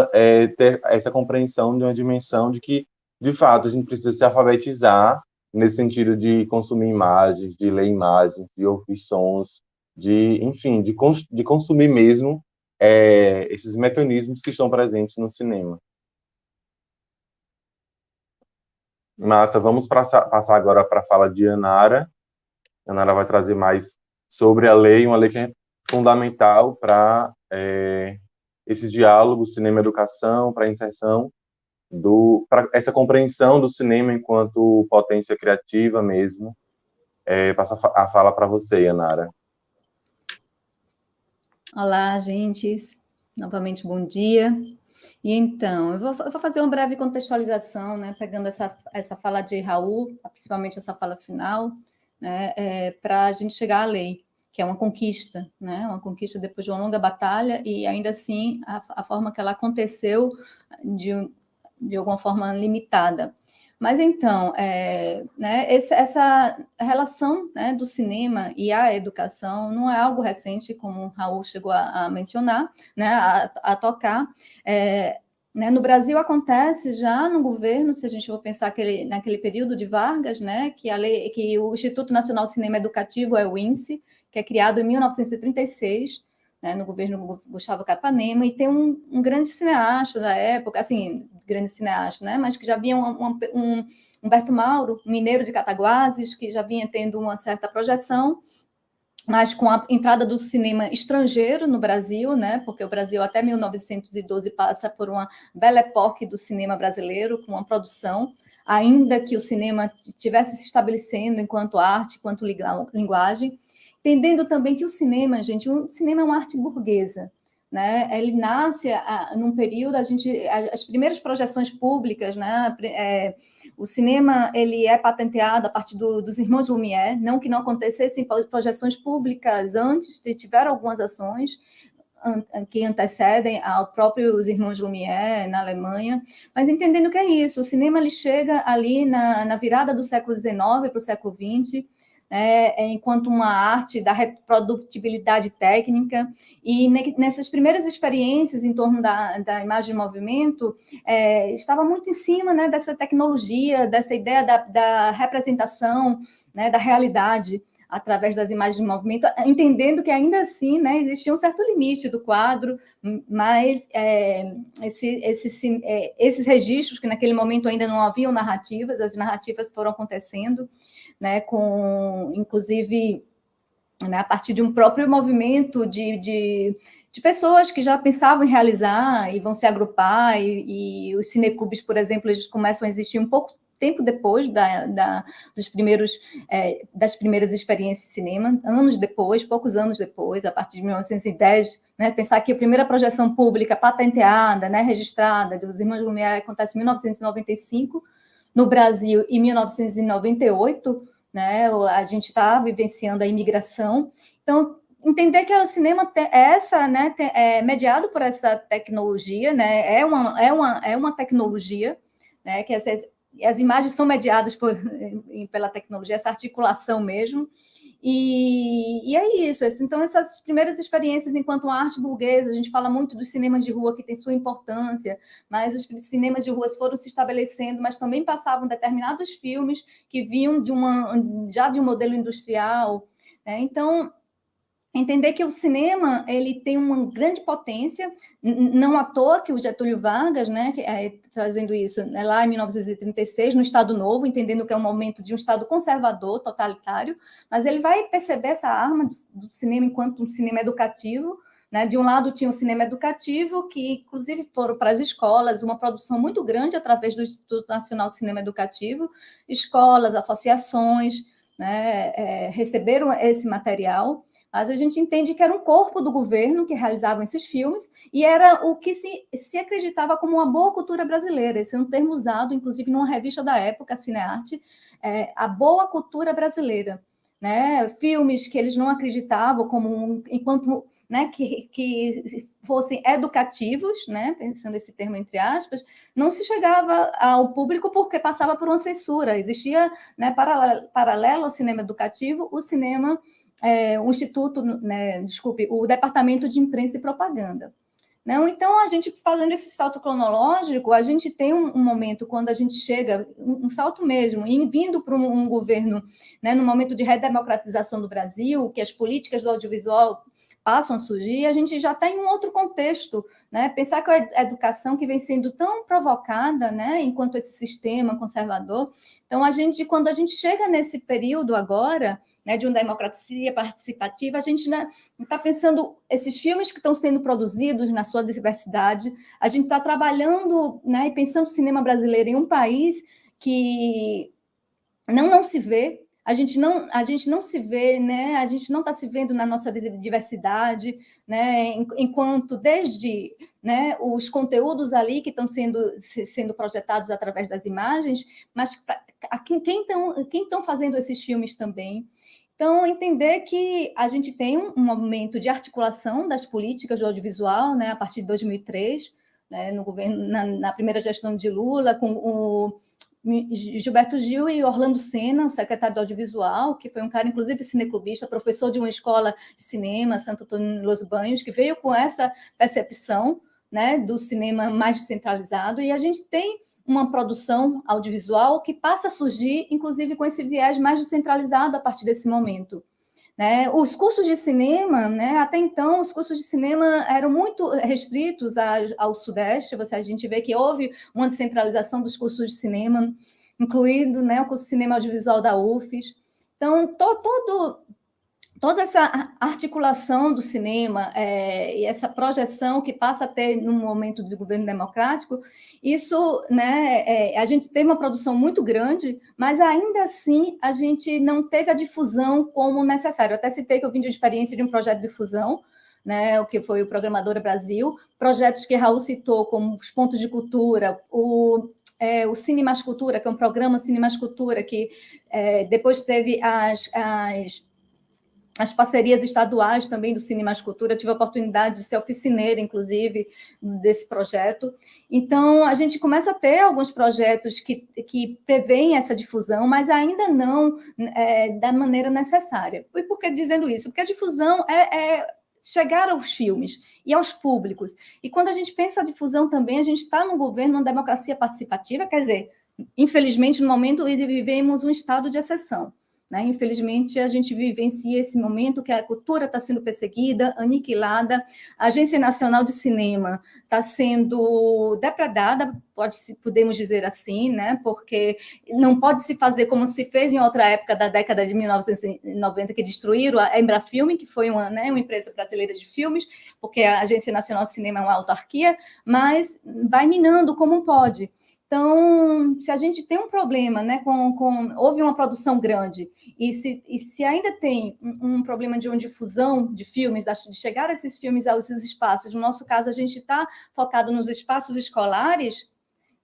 ter essa compreensão de uma dimensão de que, de fato, a gente precisa se alfabetizar nesse sentido de consumir imagens, de ler imagens, de ouvir sons, enfim, de consumir mesmo esses mecanismos que estão presentes no cinema. Massa, vamos passar agora para a fala de Anara. A Anara vai trazer mais sobre a lei, uma lei que é fundamental para esse diálogo cinema-educação, para a inserção, para essa compreensão do cinema enquanto potência criativa mesmo. Passo a fala para você, Anara. Olá, gente. Novamente, bom dia. E então, eu vou fazer uma breve contextualização, né, pegando essa fala de Raul, principalmente essa fala final, né, para a gente chegar à lei, que é uma conquista, né, uma conquista depois de uma longa batalha, e ainda assim a forma que ela aconteceu de alguma forma limitada. Mas então, né, essa relação, né, do cinema e a educação não é algo recente, como o Raul chegou a mencionar, né, a tocar. Né, no Brasil acontece já no governo, se a gente for pensar naquele período de Vargas, né, que o Instituto Nacional de Cinema Educativo é o INCE, que é criado em 1936, né, no governo Gustavo Capanema, e tem um grande cineasta da época, assim, grande cineasta, né, mas que já havia um Humberto Mauro, mineiro de Cataguases, que já vinha tendo uma certa projeção, mas com a entrada do cinema estrangeiro no Brasil, né, porque o Brasil até 1912 passa por uma belle époque do cinema brasileiro, com uma produção, ainda que o cinema estivesse se estabelecendo enquanto arte, enquanto linguagem, entendendo também que o cinema, gente, o cinema é uma arte burguesa, né? Ele nasce num período, as primeiras projeções públicas, né? O cinema ele é patenteado a partir dos irmãos Lumière, não que não acontecessem projeções públicas antes, tiveram algumas ações que antecedem aos próprios irmãos Lumière na Alemanha, mas entendendo que é isso, o cinema ele chega ali na virada do século XIX para o século XX, enquanto uma arte da reprodutibilidade técnica, e nessas primeiras experiências em torno da imagem de movimento, estava muito em cima, né, dessa tecnologia, dessa ideia da representação, né, da realidade, através das imagens de movimento, entendendo que ainda assim, né, existia um certo limite do quadro, mas esses registros, que naquele momento ainda não haviam narrativas, as narrativas foram acontecendo, né, inclusive, né, a partir de um próprio movimento de pessoas que já pensavam em realizar e vão se agrupar, e os cineclubes, por exemplo, eles começam a existir um pouco tempo depois das primeiras experiências de cinema, anos depois, poucos anos depois, a partir de 1910, né, pensar que a primeira projeção pública patenteada, né, registrada, dos irmãos Lumière acontece em 1995, no Brasil, em 1998, né, a gente está vivenciando a imigração. Então, entender que o cinema é mediado por essa tecnologia, né, é uma tecnologia, né, que as imagens são mediadas pela tecnologia, essa articulação mesmo, e é isso. Então, essas primeiras experiências enquanto arte burguesa, a gente fala muito dos cinemas de rua, que tem sua importância, mas os cinemas de ruas foram se estabelecendo, mas também passavam determinados filmes que vinham já de um modelo industrial, né? Então, entender que o cinema ele tem uma grande potência, não à toa que o Getúlio Vargas, né, trazendo isso, né, lá em 1936, no Estado Novo, entendendo que é um momento de um Estado conservador, totalitário, mas ele vai perceber essa arma do cinema enquanto um cinema educativo, né? De um lado tinha o cinema educativo, que inclusive foram para as escolas, uma produção muito grande através do Instituto Nacional de Cinema Educativo, escolas, associações, né, receberam esse material. Mas a gente entende que era um corpo do governo que realizavam esses filmes, e era o que se acreditava como uma boa cultura brasileira. Esse é um termo usado, inclusive, numa revista da época, Cinearte, a boa cultura brasileira. Né? Filmes que eles não acreditavam como enquanto, né, que fossem educativos, né, pensando esse termo entre aspas, não se chegava ao público porque passava por uma censura. Existia, né, paralelo ao cinema educativo, o cinema... o Instituto, né, o Departamento de Imprensa e Propaganda. Não, então, a gente fazendo esse salto cronológico, a gente tem um momento, quando a gente chega, um salto mesmo, vindo para um governo, né, no momento de redemocratização do Brasil, que as políticas do audiovisual passam a surgir, a gente já está em um outro contexto, né? Pensar que a educação que vem sendo tão provocada, né, enquanto esse sistema conservador. Então, quando a gente chega nesse período agora, né, de uma democracia participativa, a gente está pensando esses filmes que estão sendo produzidos na sua diversidade, a gente está trabalhando, né, e pensando o cinema brasileiro em um país que não se vê, a gente não se vê, né, a gente não está se vendo na nossa diversidade, né, enquanto desde, né, os conteúdos ali que estão sendo projetados através das imagens, mas quem estão fazendo esses filmes também. Então, entender que a gente tem um momento de articulação das políticas do audiovisual, né, a partir de 2003, né, no governo, na primeira gestão de Lula, com o Gilberto Gil e Orlando Senna, o secretário do audiovisual, que foi um cara, inclusive, cineclubista, professor de uma escola de cinema, Santo Antônio de Los Banhos, que veio com essa percepção, né, do cinema mais descentralizado, e a gente tem uma produção audiovisual que passa a surgir, inclusive, com esse viés mais descentralizado a partir desse momento. né? Os cursos de cinema, né? Até então, os cursos de cinema eram muito restritos ao Sudeste. A gente vê que houve uma descentralização dos cursos de cinema, incluindo, né, o curso de cinema audiovisual da UFES. Então, toda essa articulação do cinema e essa projeção que passa a ter no momento do governo democrático, isso, né, a gente tem uma produção muito grande, mas ainda assim a gente não teve a difusão como necessário. Eu até citei que eu vim de uma experiência de um projeto de difusão, né, o que foi o Programadora Brasil, projetos que Raul citou como os pontos de cultura, o Cine Mais Cultura, que é um programa Cine Mais Cultura, que depois teve as parcerias estaduais também do Cine Mais Cultura. Eu tive a oportunidade de ser oficineira, inclusive, desse projeto. Então, a gente começa a ter alguns projetos que prevêem essa difusão, mas ainda não da maneira necessária. E por que dizendo isso? Porque a difusão é chegar aos filmes e aos públicos. E quando a gente pensa a difusão também, a gente está num governo, numa democracia participativa, quer dizer, infelizmente, no momento, vivemos um estado de exceção. Né? Infelizmente, a gente vivencia esse momento que a cultura está sendo perseguida, aniquilada, a Agência Nacional de Cinema está sendo depredada, podemos dizer assim, né? Porque não pode se fazer como se fez em outra época da década de 1990, que destruíram a Embrafilme, que foi uma empresa brasileira de filmes, porque a Agência Nacional de Cinema é uma autarquia, mas vai minando como pode. Então, se a gente tem um problema, né, houve uma produção grande, e se ainda tem um problema de uma difusão de filmes, de chegar esses filmes aos espaços, no nosso caso, a gente está focado nos espaços escolares,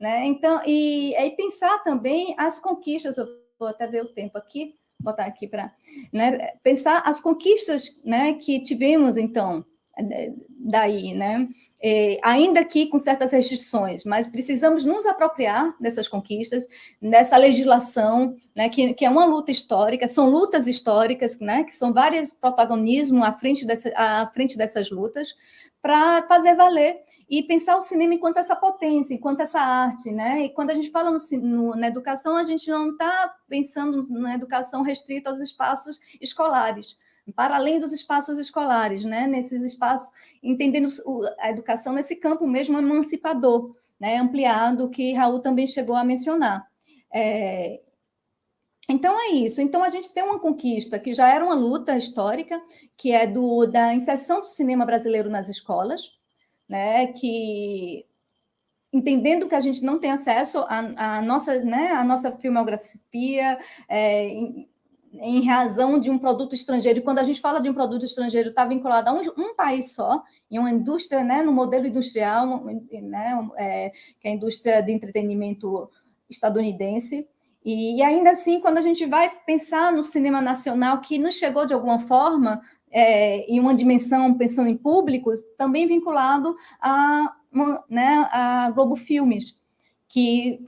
né, então, e pensar também as conquistas, eu vou até ver o tempo aqui, botar aqui para, né, pensar as conquistas, né, que tivemos, então, daí, né, ainda que com certas restrições, mas precisamos nos apropriar dessas conquistas, dessa legislação, né, que é uma luta histórica, são lutas históricas, né, que são vários protagonismos à frente dessas lutas, para fazer valer e pensar o cinema enquanto essa potência, enquanto essa arte, né? E quando a gente fala na educação, a gente não está pensando na educação restrita aos espaços escolares, para além dos espaços escolares, né? Nesses espaços, entendendo a educação nesse campo mesmo emancipador, né? Ampliado, que Raul também chegou a mencionar. Então, é isso. Então, a gente tem uma conquista que já era uma luta histórica, que é da inserção do cinema brasileiro nas escolas, né? Que, entendendo que a gente não tem acesso à nossa filmografia, em razão de um produto estrangeiro, e quando a gente fala de um produto estrangeiro, está vinculado a um país só, em uma indústria, né, no modelo industrial, né, que é a indústria de entretenimento estadunidense. E ainda assim, quando a gente vai pensar no cinema nacional, que nos chegou de alguma forma, em uma dimensão, pensando em públicos, também vinculado a Globo Filmes, que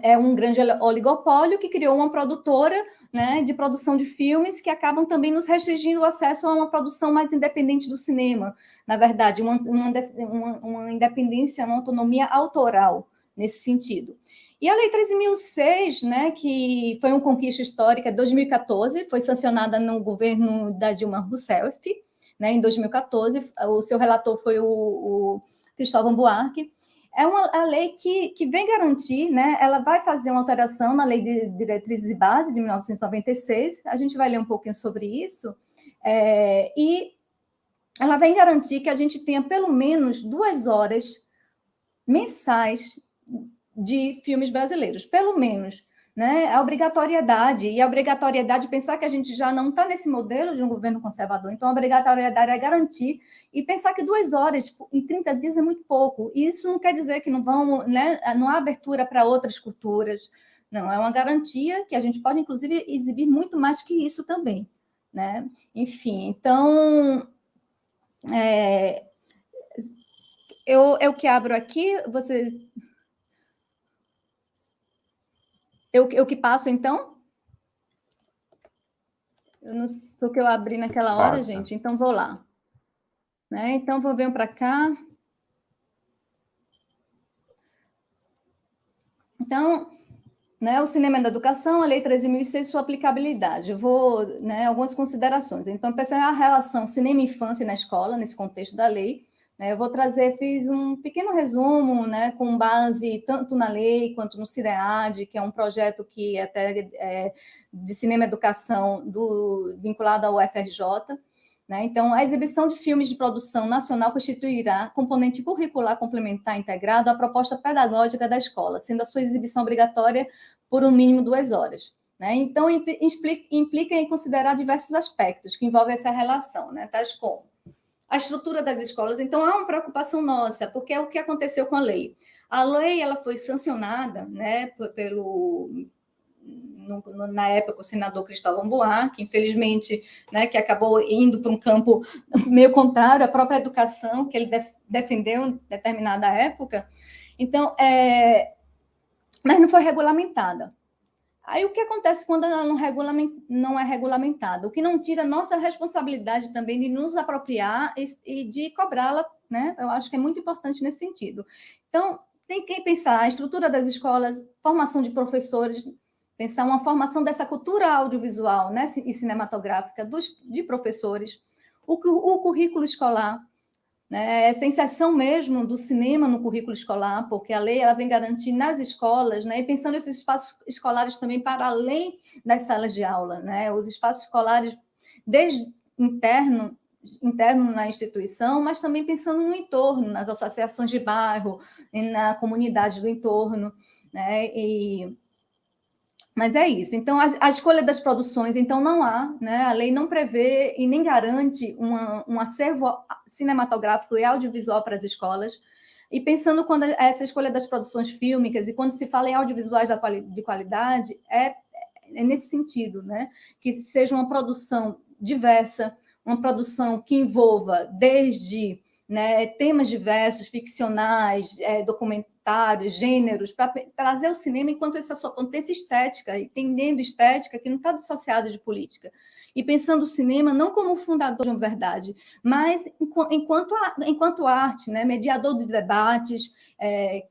é um grande oligopólio que criou uma produtora, né, de produção de filmes que acabam também nos restringindo o acesso a uma produção mais independente do cinema. Na verdade, uma independência, uma autonomia autoral nesse sentido. E a Lei 13.006, né, que foi uma conquista histórica, 2014, foi sancionada no governo da Dilma Rousseff, né, em 2014, o seu relator foi o Cristóvão Buarque. É a lei que vem garantir, né, ela vai fazer uma alteração na Lei de Diretrizes e Bases de 1996, a gente vai ler um pouquinho sobre isso, e ela vem garantir que a gente tenha pelo menos 2 horas mensais de filmes brasileiros, pelo menos, né? A obrigatoriedade, pensar que a gente já não está nesse modelo de um governo conservador, então a obrigatoriedade é garantir e pensar que 2 horas tipo, em 30 dias é muito pouco, e isso não quer dizer que não há abertura para outras culturas, não, é uma garantia que a gente pode, inclusive, exibir muito mais que isso também, né? Enfim, então, eu que abro aqui, vocês... Eu que passo, então? Eu não sei o que eu abri naquela hora, Passa. gente, então vou lá. Né? Então, vou vir para cá. Então, né, o cinema na educação, a Lei 13.006, sua aplicabilidade. Eu vou, né, algumas considerações. Então, pensando na relação cinema e infância na escola, nesse contexto da lei, né, eu vou trazer, fiz um pequeno resumo, né, com base tanto na lei quanto no CIDEAD, que é um projeto que até de cinema e educação vinculado ao UFRJ. Né? Então, a exibição de filmes de produção nacional constituirá componente curricular complementar integrado à proposta pedagógica da escola, sendo a sua exibição obrigatória por um mínimo 2 horas. Né? Então, implica em considerar diversos aspectos que envolvem essa relação, né? Tais como a estrutura das escolas. Então, há uma preocupação nossa, porque é o que aconteceu com a lei. A lei ela foi sancionada, né, na época, o senador Cristóvão Buarque, infelizmente, né, que acabou indo para um campo meio contrário à própria educação, que ele defendeu em determinada época. Então, mas não foi regulamentada. Aí, o que acontece quando ela não é regulamentada? O que não tira nossa responsabilidade também de nos apropriar e de cobrá-la, né? Eu acho que é muito importante nesse sentido. Então, tem que pensar a estrutura das escolas, formação de professores, pensar uma formação dessa cultura audiovisual, né, e cinematográfica de professores, o currículo escolar, né, essa inserção mesmo do cinema no currículo escolar, porque a lei ela vem garantir nas escolas, né, e pensando esses espaços escolares também para além das salas de aula, né, os espaços escolares desde interno na instituição, mas também pensando no entorno, nas associações de bairro, na comunidade do entorno, né, mas é isso. Então, a escolha das produções, então, não há, né? A lei não prevê e nem garante um acervo cinematográfico e audiovisual para as escolas. E pensando quando essa escolha das produções fílmicas e quando se fala em audiovisuais de qualidade, é nesse sentido, né? Que seja uma produção diversa, uma produção que envolva desde, né, temas diversos, ficcionais, documentários, gêneros, para trazer o cinema enquanto essa sua potência estética, entendendo estética que não está dissociada de política. E pensando o cinema não como fundador de uma verdade, mas enquanto arte, né, mediador de debates. E,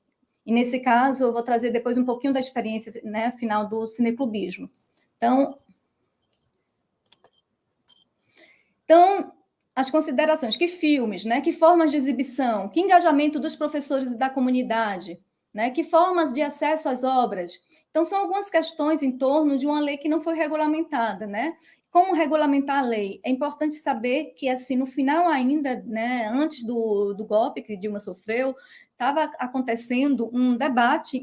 nesse caso, eu vou trazer depois um pouquinho da experiência, né, final do cineclubismo. Então, as considerações, que filmes, né? Que formas de exibição, que engajamento dos professores e da comunidade, né? Que formas de acesso às obras. Então, são algumas questões em torno de uma lei que não foi regulamentada, né? Como regulamentar a lei? É importante saber que, assim, no final ainda, né, antes do golpe que Dilma sofreu, estava acontecendo um debate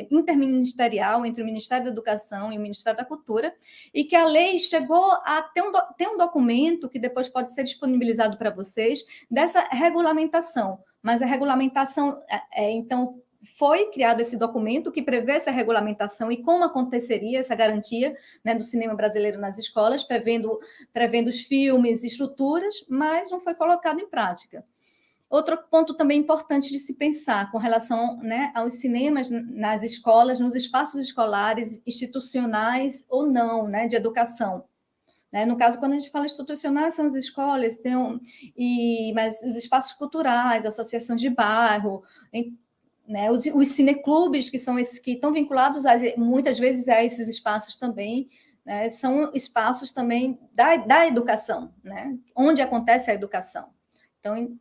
interministerial entre o Ministério da Educação e o Ministério da Cultura, e que a lei chegou a ter um documento que depois pode ser disponibilizado para vocês, dessa regulamentação. Mas a regulamentação, então, foi criado esse documento que prevê essa regulamentação e como aconteceria essa garantia, né, do cinema brasileiro nas escolas, prevendo os filmes, estruturas, mas não foi colocado em prática. Outro ponto também importante de se pensar com relação, né, aos cinemas nas escolas, nos espaços escolares, institucionais ou não, né, de educação. Né? No caso, quando a gente fala institucionais, são as escolas, mas os espaços culturais, associações de bairro, né, os cineclubes, que são esses que estão vinculados muitas vezes a esses espaços também, né, são espaços também da educação, né, onde acontece a educação. Então,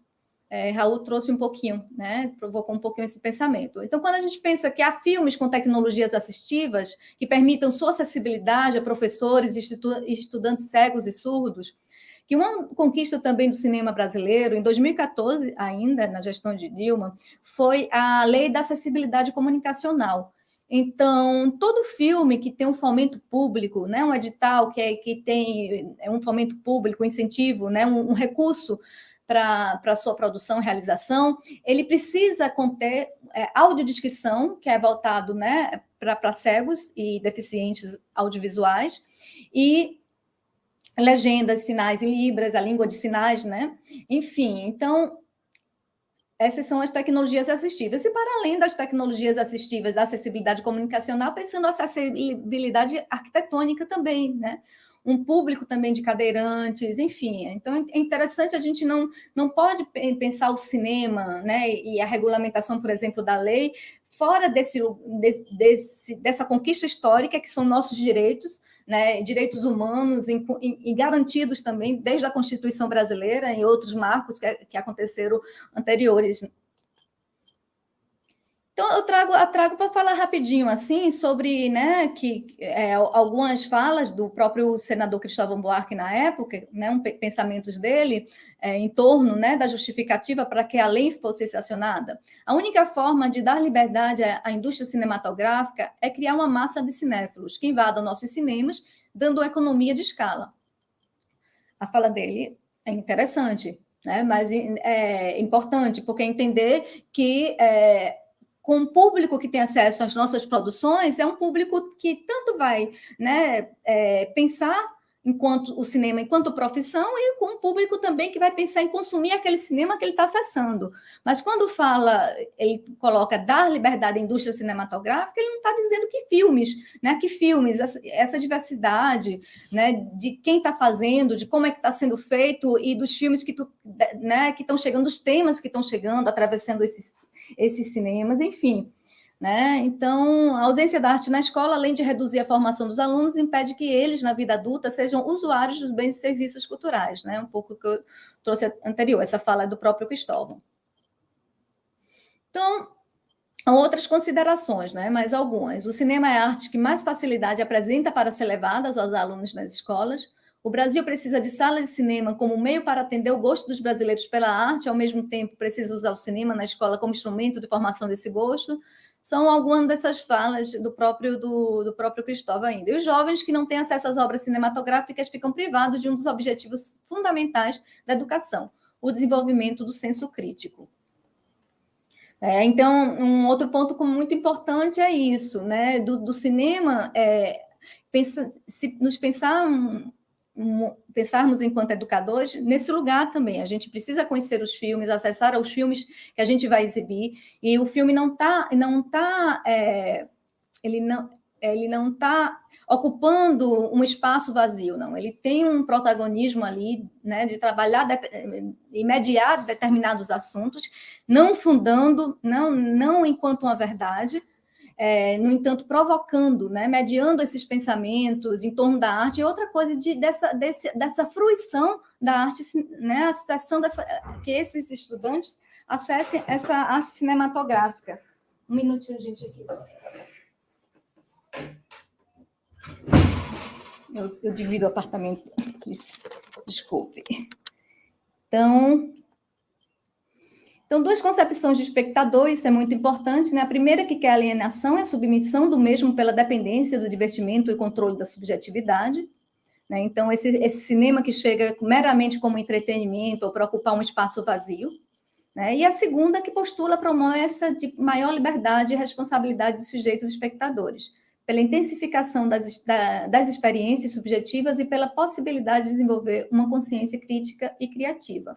Raul trouxe um pouquinho, né, provocou um pouquinho esse pensamento. Então, quando a gente pensa que há filmes com tecnologias assistivas que permitam sua acessibilidade a professores e estudantes cegos e surdos, que uma conquista também do cinema brasileiro, em 2014, ainda, na gestão de Dilma, foi a Lei da Acessibilidade Comunicacional. Então, todo filme que tem um fomento público, né, um edital que tem um fomento público, um incentivo, né, um recurso para a sua produção e realização, ele precisa conter audiodescrição, que é voltado, né, para cegos e deficientes audiovisuais, e legendas, sinais em libras, a língua de sinais, né? Enfim, então, essas são as tecnologias assistivas. E, para além das tecnologias assistivas da acessibilidade comunicacional, pensando a acessibilidade arquitetônica também, né? Um público também de cadeirantes, enfim. Então, é interessante, a gente não pode pensar o cinema, né, e a regulamentação, por exemplo, da lei, fora dessa conquista histórica, que são nossos direitos, né, direitos humanos e garantidos também desde a Constituição brasileira e outros marcos que aconteceram anteriores. Então, eu trago para falar rapidinho, assim, sobre, né, algumas falas do próprio senador Cristóvão Buarque na época, né, pensamentos dele em torno, né, da justificativa para que a lei fosse sancionada. A única forma de dar liberdade à indústria cinematográfica é criar uma massa de cinéfilos que invadam nossos cinemas, dando uma economia de escala. A fala dele é interessante, né, mas é importante, porque entender que com o público que tem acesso às nossas produções, é um público que tanto vai, né, pensar o cinema enquanto profissão e com um público também que vai pensar em consumir aquele cinema que ele está acessando. Mas quando ele coloca dar liberdade à indústria cinematográfica, ele não está dizendo que filmes, essa diversidade, né, de quem está fazendo, de como é que está sendo feito e dos filmes que estão chegando, dos temas que estão chegando, atravessando esses cinemas, enfim. Né? Então, a ausência da arte na escola, além de reduzir a formação dos alunos, impede que eles, na vida adulta, sejam usuários dos bens e serviços culturais. Né? Um pouco que eu trouxe anterior, essa fala é do próprio Cristóvão. Então, há outras considerações, né? Mais algumas. O cinema é a arte que mais facilidade apresenta para ser levada aos alunos nas escolas. O Brasil precisa de salas de cinema como meio para atender o gosto dos brasileiros pela arte, ao mesmo tempo precisa usar o cinema na escola como instrumento de formação desse gosto. São algumas dessas falas do próprio Cristóvão ainda. E os jovens que não têm acesso às obras cinematográficas ficam privados de um dos objetivos fundamentais da educação, o desenvolvimento do senso crítico. Então, um outro ponto muito importante é isso, né? Do cinema, se nos pensarmos enquanto educadores nesse lugar também. A gente precisa conhecer os filmes, acessar aos filmes que a gente vai exibir, e o filme não está ocupando um espaço vazio, não. Ele tem um protagonismo ali, né, de trabalhar e mediar determinados assuntos, não fundando, não enquanto uma verdade, no entanto, provocando, né, mediando esses pensamentos em torno da arte, e outra coisa dessa fruição da arte, né, que esses estudantes acessem essa arte cinematográfica. Um minutinho, gente, aqui. Eu divido o apartamento, desculpe. Então, duas concepções de espectador, isso é muito importante, né? A primeira, que quer alienação, é a submissão do mesmo pela dependência do divertimento e controle da subjetividade. Né? Então, esse cinema que chega meramente como entretenimento ou para ocupar um espaço vazio. Né? E a segunda, que promove essa de maior liberdade e responsabilidade dos sujeitos espectadores, pela intensificação das experiências subjetivas e pela possibilidade de desenvolver uma consciência crítica e criativa.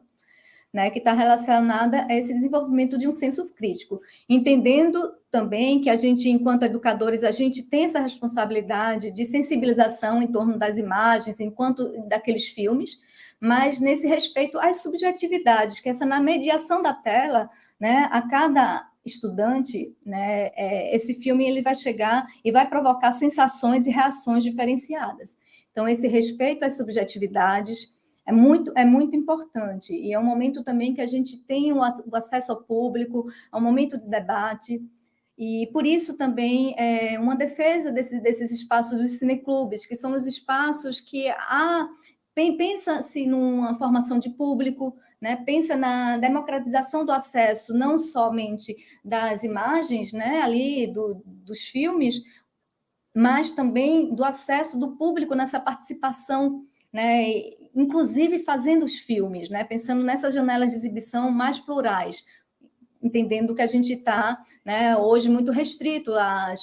Né, que está relacionada a esse desenvolvimento de um senso crítico, entendendo também que a gente, enquanto educadores, a gente tem essa responsabilidade de sensibilização em torno das imagens, enquanto daqueles filmes, mas nesse respeito às subjetividades, que na mediação da tela, né, a cada estudante, né, esse filme ele vai chegar e vai provocar sensações e reações diferenciadas. Então, esse respeito às subjetividades é muito importante, e é um momento também que a gente tem o acesso ao público, é um momento de debate, e por isso também é uma defesa desses espaços dos cineclubes, que são os espaços que pensa-se numa formação de público, né? Pensa na democratização do acesso, não somente das imagens, né, ali dos filmes, mas também do acesso do público nessa participação, né, inclusive fazendo os filmes, né, pensando nessas janelas de exibição mais plurais, entendendo que a gente está, né, hoje muito restrito à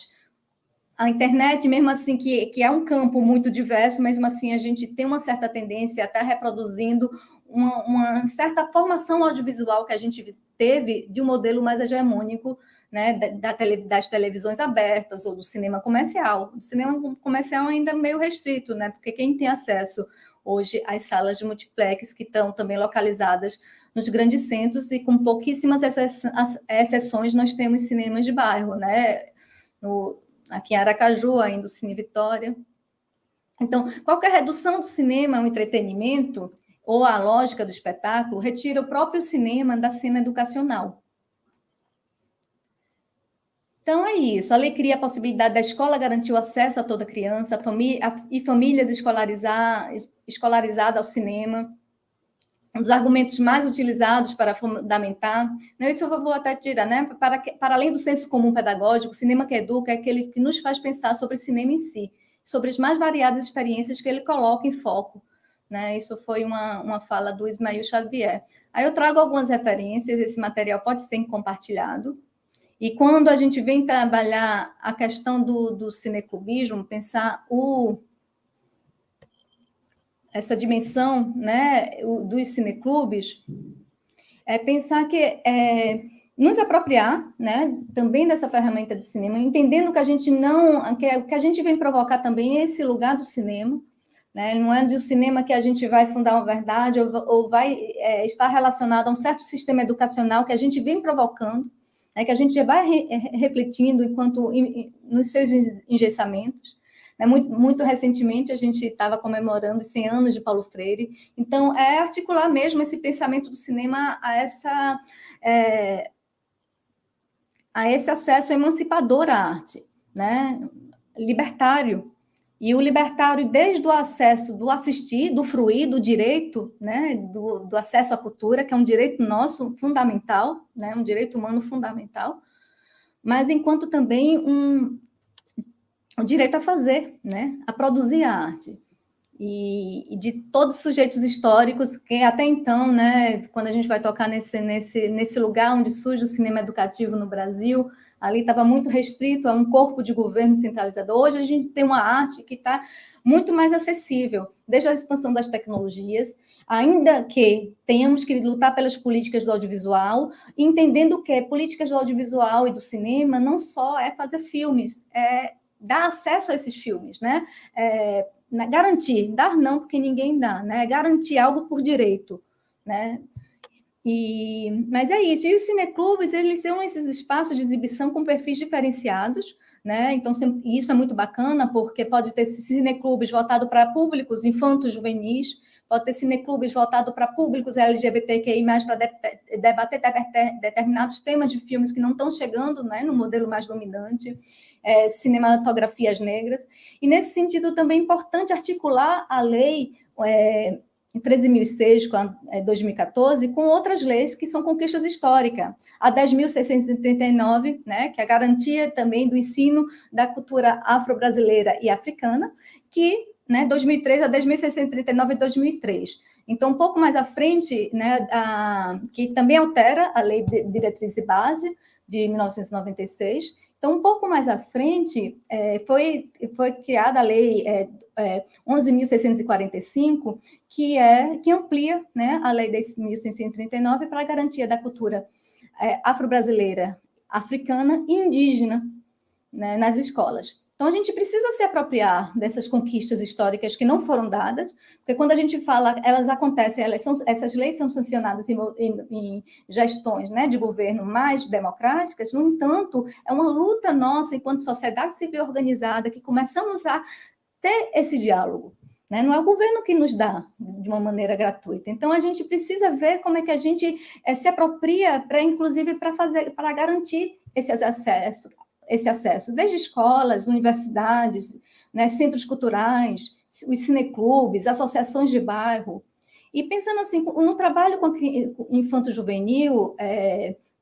internet, mesmo assim, que é um campo muito diverso, mesmo assim a gente tem uma certa tendência a estar reproduzindo uma certa formação audiovisual que a gente teve de um modelo mais hegemônico, né, das televisões abertas ou do cinema comercial. O cinema comercial ainda é meio restrito, né, porque quem tem acesso hoje às salas de multiplex, que estão também localizadas nos grandes centros, e com pouquíssimas exceções nós temos cinemas de bairro, né? Aqui em Aracaju, ainda o Cine Vitória. Então, qualquer redução do cinema ao entretenimento ou à lógica do espetáculo retira o próprio cinema da cena educacional. Então, é isso. A lei cria a possibilidade da escola garantir o acesso a toda criança e famílias escolarizadas ao cinema. Um dos argumentos mais utilizados para fundamentar, né, isso eu vou até tirar, né, para além do senso comum pedagógico, o cinema que educa é aquele que nos faz pensar sobre o cinema em si, sobre as mais variadas experiências que ele coloca em foco. Né? Isso foi uma fala do Ismael Xavier. Aí eu trago algumas referências, esse material pode ser compartilhado. E quando a gente vem trabalhar a questão do cineclubismo, pensar essa dimensão, né, dos cineclubes, é pensar que nos apropriar, né, também dessa ferramenta do cinema, entendendo que a gente que a gente vem provocar também esse lugar do cinema, né, não é do cinema que a gente vai fundar uma verdade ou vai estar relacionado a um certo sistema educacional que a gente vem provocando, né, que a gente já vai refletindo nos seus engessamentos. Muito recentemente, a gente estava comemorando os 100 anos de Paulo Freire. Então, é articular mesmo esse pensamento do cinema a esse acesso emancipador à arte, né? Libertário. E o libertário, desde o acesso do assistir, do fruir, do direito, né? do acesso à cultura, que é um direito nosso fundamental, né? Um direito humano fundamental, mas enquanto também o direito a fazer, né? A produzir a arte. E de todos os sujeitos históricos, que até então, né, quando a gente vai tocar nesse lugar onde surge o cinema educativo no Brasil, ali estava muito restrito a um corpo de governo centralizador. Hoje a gente tem uma arte que está muito mais acessível, desde a expansão das tecnologias, ainda que tenhamos que lutar pelas políticas do audiovisual, entendendo que políticas do audiovisual e do cinema não só é fazer filmes, é dar acesso a esses filmes, né? Garantir, dar não, porque ninguém dá, né? Garantir algo por direito, né? Mas é isso. E os cineclubes, eles são esses espaços de exibição com perfis diferenciados, né? Então, isso é muito bacana, porque pode ter cineclubes voltados para públicos infantos juvenis, pode ter cineclubes voltados para públicos LGBTQI+, para debater determinados temas de filmes que não estão chegando, né, no modelo mais dominante, cinematografias negras. E, nesse sentido, também é importante articular a lei 13.006, 2014, com outras leis que são conquistas históricas. A 10.639, né, que é a garantia também do ensino da cultura afro-brasileira e africana, que, né, 2003, a 10.639 de 2003. Então, um pouco mais à frente, né, que também altera a Lei de Diretriz e Base, de 1996. Então, um pouco mais à frente, foi criada a Lei 11.645, que amplia, né, a Lei 10.639 para a garantia da cultura afro-brasileira, africana e indígena, né, nas escolas. Então, a gente precisa se apropriar dessas conquistas históricas que não foram dadas, porque quando a gente fala, elas acontecem, essas leis são sancionadas em gestões, né, de governo mais democráticas. No entanto, é uma luta nossa, enquanto sociedade civil organizada, que começamos a ter esse diálogo. Né? Não é o governo que nos dá de uma maneira gratuita. Então, a gente precisa ver como é que a gente se apropria, inclusive, para garantir esse acesso, desde escolas, universidades, né, centros culturais, os cineclubes, associações de bairro. E pensando assim, no trabalho com infanto-juvenil,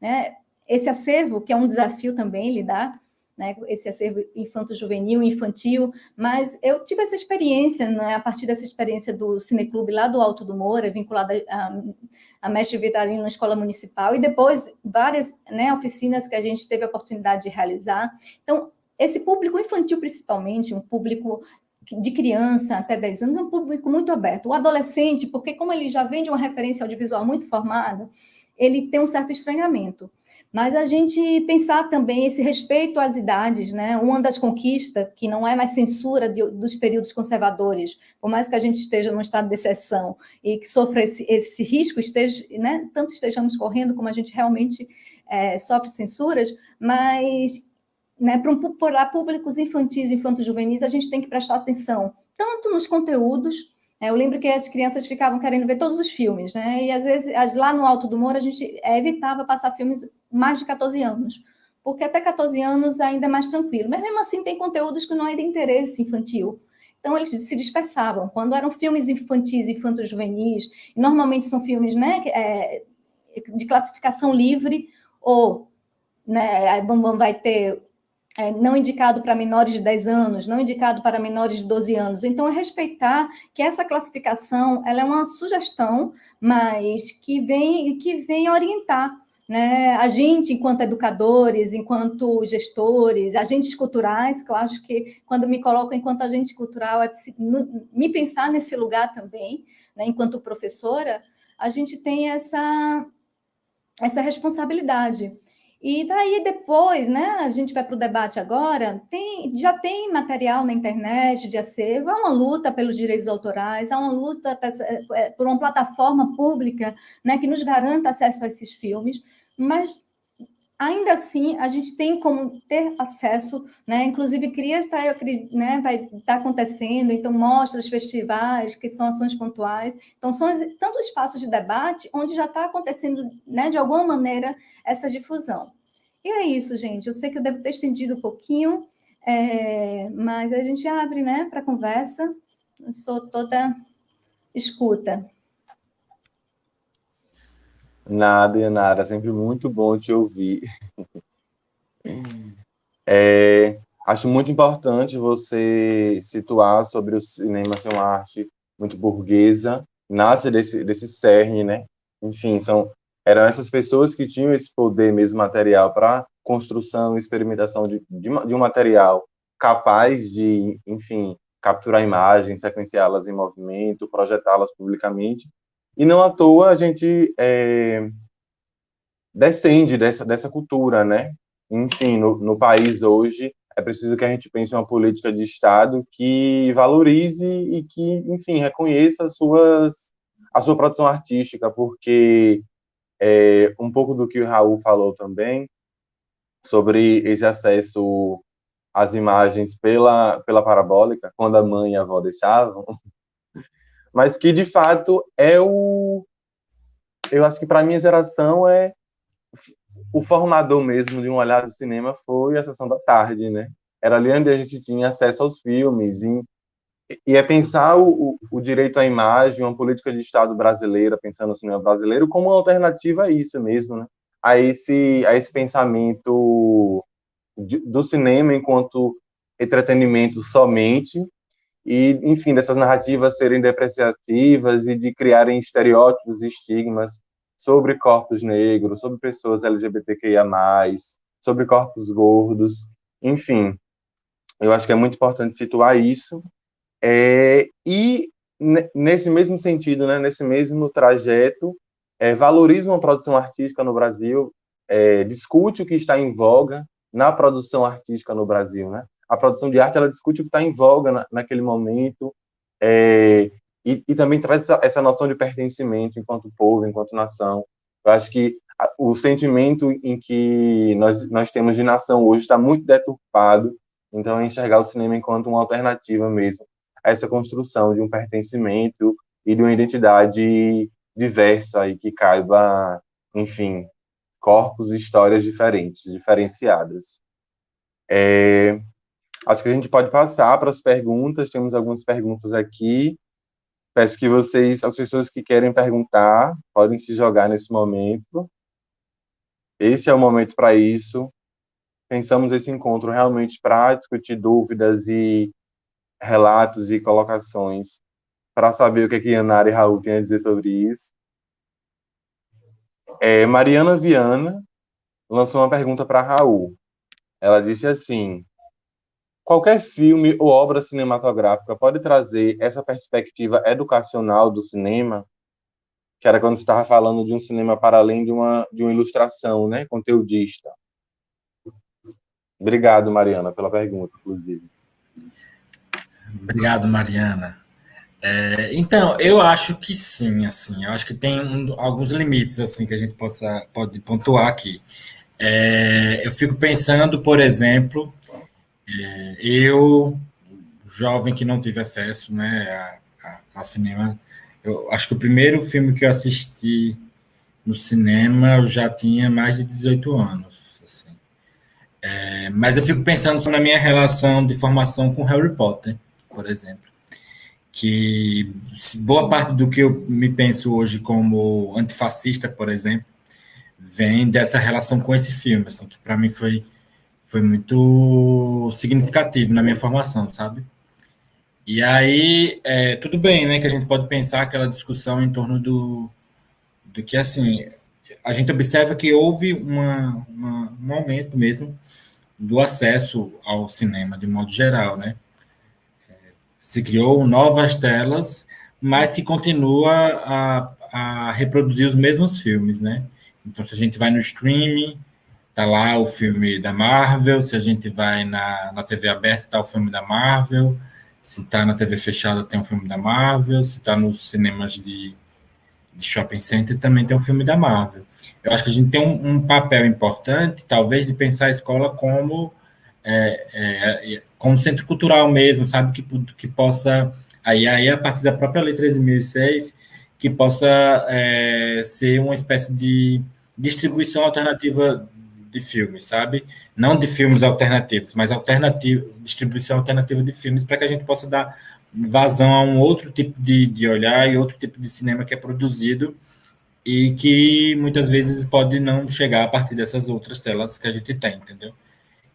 né, esse acervo, que é um desafio também lidar, né, esse acervo infanto-juvenil, infantil, mas eu tive essa experiência, né, a partir dessa experiência do cineclube lá do Alto do Moura, vinculada a mestre Vitalino na escola municipal, e depois várias, né, oficinas que a gente teve a oportunidade de realizar. Então, esse público infantil, principalmente, um público de criança até 10 anos, é um público muito aberto. O adolescente, porque como ele já vem de uma referência audiovisual muito formada, ele tem um certo estranhamento. Mas a gente pensar também esse respeito às idades, né? Uma das conquistas, que não é mais censura dos períodos conservadores, por mais que a gente esteja num estado de exceção e que sofra esse risco, esteja, né? Tanto estejamos correndo como a gente realmente sofre censuras, mas, né, para públicos infantis e infanto-juvenis, a gente tem que prestar atenção, tanto nos conteúdos. Eu lembro que as crianças ficavam querendo ver todos os filmes, né? E às vezes, lá no Alto do Moro, a gente evitava passar filmes mais de 14 anos, porque até 14 anos ainda é mais tranquilo. Mas mesmo assim, tem conteúdos que não é de interesse infantil. Então, eles se dispersavam. Quando eram filmes infantis, infanto-juvenis, normalmente são filmes, né, de classificação livre, ou, né, a Bambam vai ter não indicado para menores de 10 anos, não indicado para menores de 12 anos. Então, é respeitar que essa classificação ela é uma sugestão, mas que vem orientar, né, a gente, enquanto educadores, enquanto gestores, agentes culturais, que eu acho que, quando me coloco enquanto agente cultural, é me pensar nesse lugar também, né, enquanto professora, a gente tem essa responsabilidade. E daí depois, né, a gente vai para o debate agora, já tem material na internet de acervo, há uma luta pelos direitos autorais, há uma luta por uma plataforma pública, né, que nos garanta acesso a esses filmes, mas ainda assim a gente tem como ter acesso, né, inclusive CRIAS né, vai estar acontecendo, então mostras, festivais, que são ações pontuais, então são tantos espaços de debate onde já está acontecendo, né, de alguma maneira, essa difusão. E é isso, gente, eu sei que eu devo ter estendido um pouquinho, mas a gente abre, né, para conversa, eu sou toda escuta. Nada, Yanara, sempre muito bom te ouvir. Acho muito importante você situar sobre o cinema ser uma arte muito burguesa, nasce desse cerne, né? Enfim, eram essas pessoas que tinham esse poder mesmo material para construção e experimentação de um material capaz de, enfim, capturar imagens, sequenciá-las em movimento, projetá-las publicamente. E não à toa a gente descende dessa cultura, né? Enfim, no país hoje é preciso que a gente pense em uma política de Estado que valorize e que, enfim, reconheça a sua produção artística, porque um pouco do que o Raul falou também sobre esse acesso às imagens pela parabólica, quando a mãe e a avó deixavam, mas que de fato eu acho que para a minha geração o formador mesmo de um olhar do cinema foi a Sessão da Tarde, né? Era ali onde a gente tinha acesso aos filmes, e é pensar o direito à imagem, uma política de Estado brasileira, pensando no cinema brasileiro, como uma alternativa a isso mesmo, né? A esse pensamento do cinema enquanto entretenimento somente, e, enfim, dessas narrativas serem depreciativas e de criarem estereótipos e estigmas sobre corpos negros, sobre pessoas LGBTQIA+, sobre corpos gordos, enfim. Eu acho que é muito importante situar isso. E, nesse mesmo sentido, né, nesse mesmo trajeto, valoriza uma produção artística no Brasil, discute o que está em voga na produção artística no Brasil, né? A produção de arte, ela discute o que está em voga naquele momento, e também traz essa noção de pertencimento enquanto povo, enquanto nação. Eu acho que o sentimento em que nós temos de nação hoje está muito deturpado, então é enxergar o cinema enquanto uma alternativa mesmo a essa construção de um pertencimento e de uma identidade diversa e que caiba, enfim, corpos e histórias diferentes, diferenciadas. Acho que a gente pode passar para as perguntas, temos algumas perguntas aqui. Peço que as pessoas que querem perguntar, podem se jogar nesse momento. Esse é o momento para isso. Pensamos esse encontro realmente para discutir dúvidas e relatos e colocações, para saber o que Yanara e Raul têm a dizer sobre isso. Mariana Viana lançou uma pergunta para Raul. Ela disse assim: qualquer filme ou obra cinematográfica pode trazer essa perspectiva educacional do cinema? que era quando você estava falando de um cinema para além de uma ilustração, né? Conteudista. Obrigado, Mariana, pela pergunta, inclusive. Obrigado, Mariana. Então, eu acho que sim, assim, eu acho que tem alguns limites, assim, que a gente pode pontuar aqui. Eu fico pensando, por exemplo, eu, jovem que não tive acesso, né, a cinema, eu acho que o primeiro filme que eu assisti no cinema eu já tinha mais de 18 anos, assim. Mas eu fico pensando na minha relação de formação com Harry Potter, por exemplo, que boa parte do que eu me penso hoje como antifascista, por exemplo, vem dessa relação com esse filme, assim, que para mim foi muito significativo na minha formação, sabe? E aí, tudo bem, né, que a gente pode pensar aquela discussão em torno do que, assim, a gente observa que houve um aumento mesmo do acesso ao cinema, de modo geral, né? Se criou novas telas, mas que continua a reproduzir os mesmos filmes, né? Então, se a gente vai no streaming, tá lá o filme da Marvel, se a gente vai na TV aberta, tá o filme da Marvel, se tá na TV fechada, tem um filme da Marvel, se tá nos cinemas de shopping center, também tem um filme da Marvel. Eu acho que a gente tem um papel importante, talvez, de pensar a escola como centro cultural mesmo, sabe? Que possa, aí a partir da própria Lei 13.006, que possa ser uma espécie de distribuição alternativa de filmes, sabe? Não de filmes alternativos, mas distribuição alternativa de filmes, para que a gente possa dar vazão a um outro tipo de olhar e outro tipo de cinema que é produzido e que muitas vezes pode não chegar a partir dessas outras telas que a gente tem, entendeu?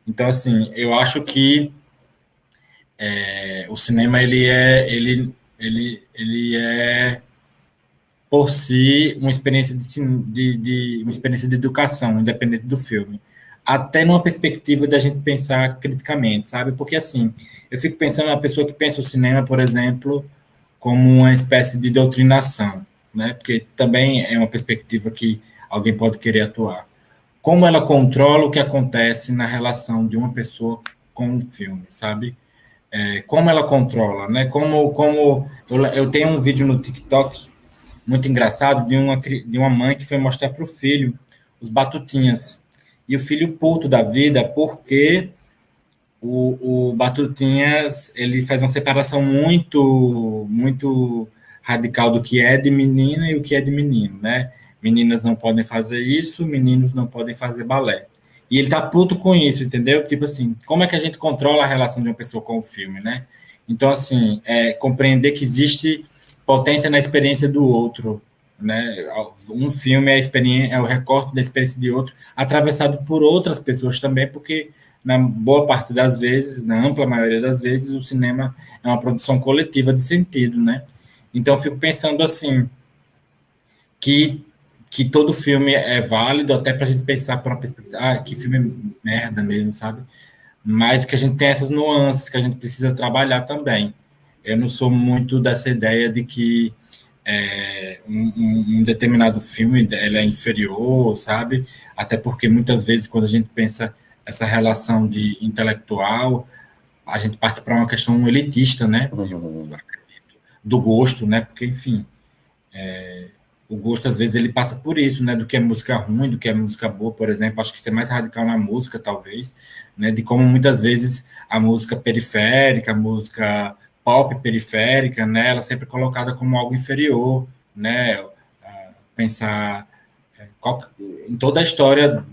Então, assim, eu acho que o cinema ele é por si uma experiência uma experiência de educação, independente do filme. Até numa perspectiva da gente pensar criticamente, sabe? Porque, assim, eu fico pensando na pessoa que pensa o cinema, por exemplo, como uma espécie de doutrinação, né? Porque também é uma perspectiva que alguém pode querer atuar. Como ela controla o que acontece na relação de uma pessoa com um filme, sabe? Como ela controla, né? Como eu tenho um vídeo no TikTok muito engraçado de uma mãe que foi mostrar para o filho os Batutinhas. E o filho puto da vida, porque o Batutinhas ele faz uma separação muito radical do que é de menina e o que é de menino, né? Meninas não podem fazer isso, meninos não podem fazer balé. E ele tá puto com isso, entendeu? Tipo assim, como é que a gente controla a relação de uma pessoa com o filme, né? Então, assim, compreender que existe potência na experiência do outro, né? Um filme é o recorte da experiência de outro, atravessado por outras pessoas também, porque na boa parte das vezes, na ampla maioria das vezes, o cinema é uma produção coletiva de sentido, né? Então, eu fico pensando assim, que, que todo filme é válido, até para a gente pensar por uma perspectiva, que filme merda mesmo, sabe? Mas que a gente tem essas nuances que a gente precisa trabalhar também. Eu não sou muito dessa ideia de que um determinado filme ele é inferior, sabe? Até porque muitas vezes quando a gente pensa essa relação de intelectual, a gente parte para uma questão elitista, né? Do gosto, né? Porque, enfim, o gosto às vezes ele passa por isso, né? Do que é música ruim, do que é música boa, por exemplo. Acho que isso é mais radical na música, talvez, né? De como muitas vezes a música periférica, a música pop periférica, né? Ela sempre é colocada como algo inferior, né? Pensar em toda a história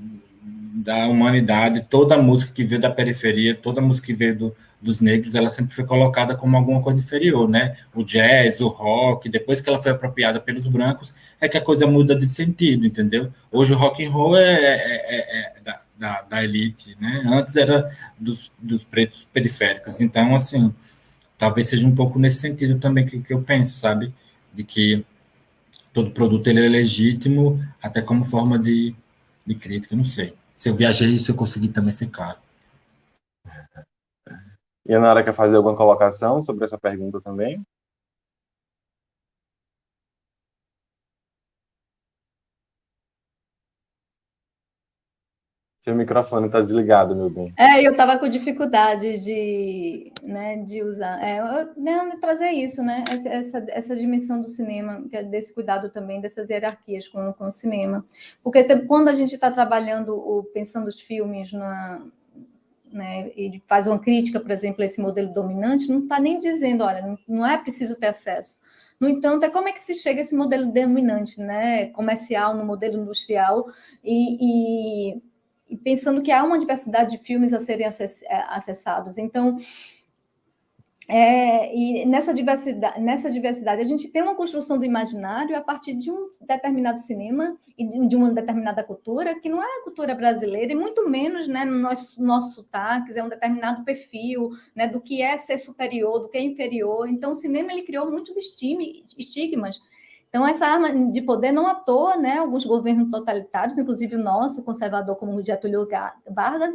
da humanidade, toda a música que veio da periferia, toda a música que veio dos negros, ela sempre foi colocada como alguma coisa inferior, né? O jazz, o rock, depois que ela foi apropriada pelos brancos, é que a coisa muda de sentido, entendeu? Hoje o rock and roll é da elite, né? Antes era dos pretos periféricos. Então, assim, talvez seja um pouco nesse sentido também que eu penso, sabe? De que todo produto ele é legítimo, até como forma de crítica, não sei. Se eu viajei, se eu consegui também ser claro. E a Nara quer fazer alguma colocação sobre essa pergunta também? Seu microfone está desligado, meu bem. Eu estava com dificuldade de, né, de usar, trazer isso, né, essa dimensão do cinema, que é desse cuidado também, dessas hierarquias com o cinema. Porque quando a gente está trabalhando, pensando os filmes né, e faz uma crítica, por exemplo, a esse modelo dominante, não está nem dizendo, olha, não é preciso ter acesso. No entanto, como é que se chega a esse modelo dominante, né, comercial, no modelo industrial, e pensando que há uma diversidade de filmes a serem acessados. Então, e nessa diversidade, a gente tem uma construção do imaginário a partir de um determinado cinema e de uma determinada cultura, que não é a cultura brasileira, e muito menos, né, no nosso sotaque, é um determinado perfil, né, do que é ser superior, do que é inferior. Então, o cinema ele criou muitos estigmas. Então, essa arma de poder, não à toa, né, alguns governos totalitários, inclusive o nosso, conservador, como o Getúlio Vargas,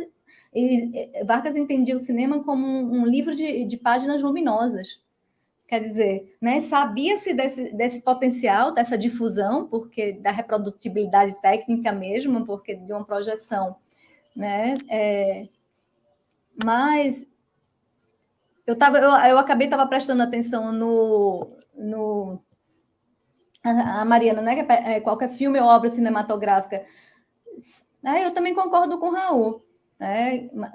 Vargas entendia o cinema como um livro de páginas luminosas. Quer dizer, né, sabia-se desse potencial, dessa difusão, porque da reprodutibilidade técnica mesmo, porque de uma projeção. Né, mas eu acabei prestando atenção a Mariana, né, que qualquer filme ou obra cinematográfica. Eu também concordo com o Raul.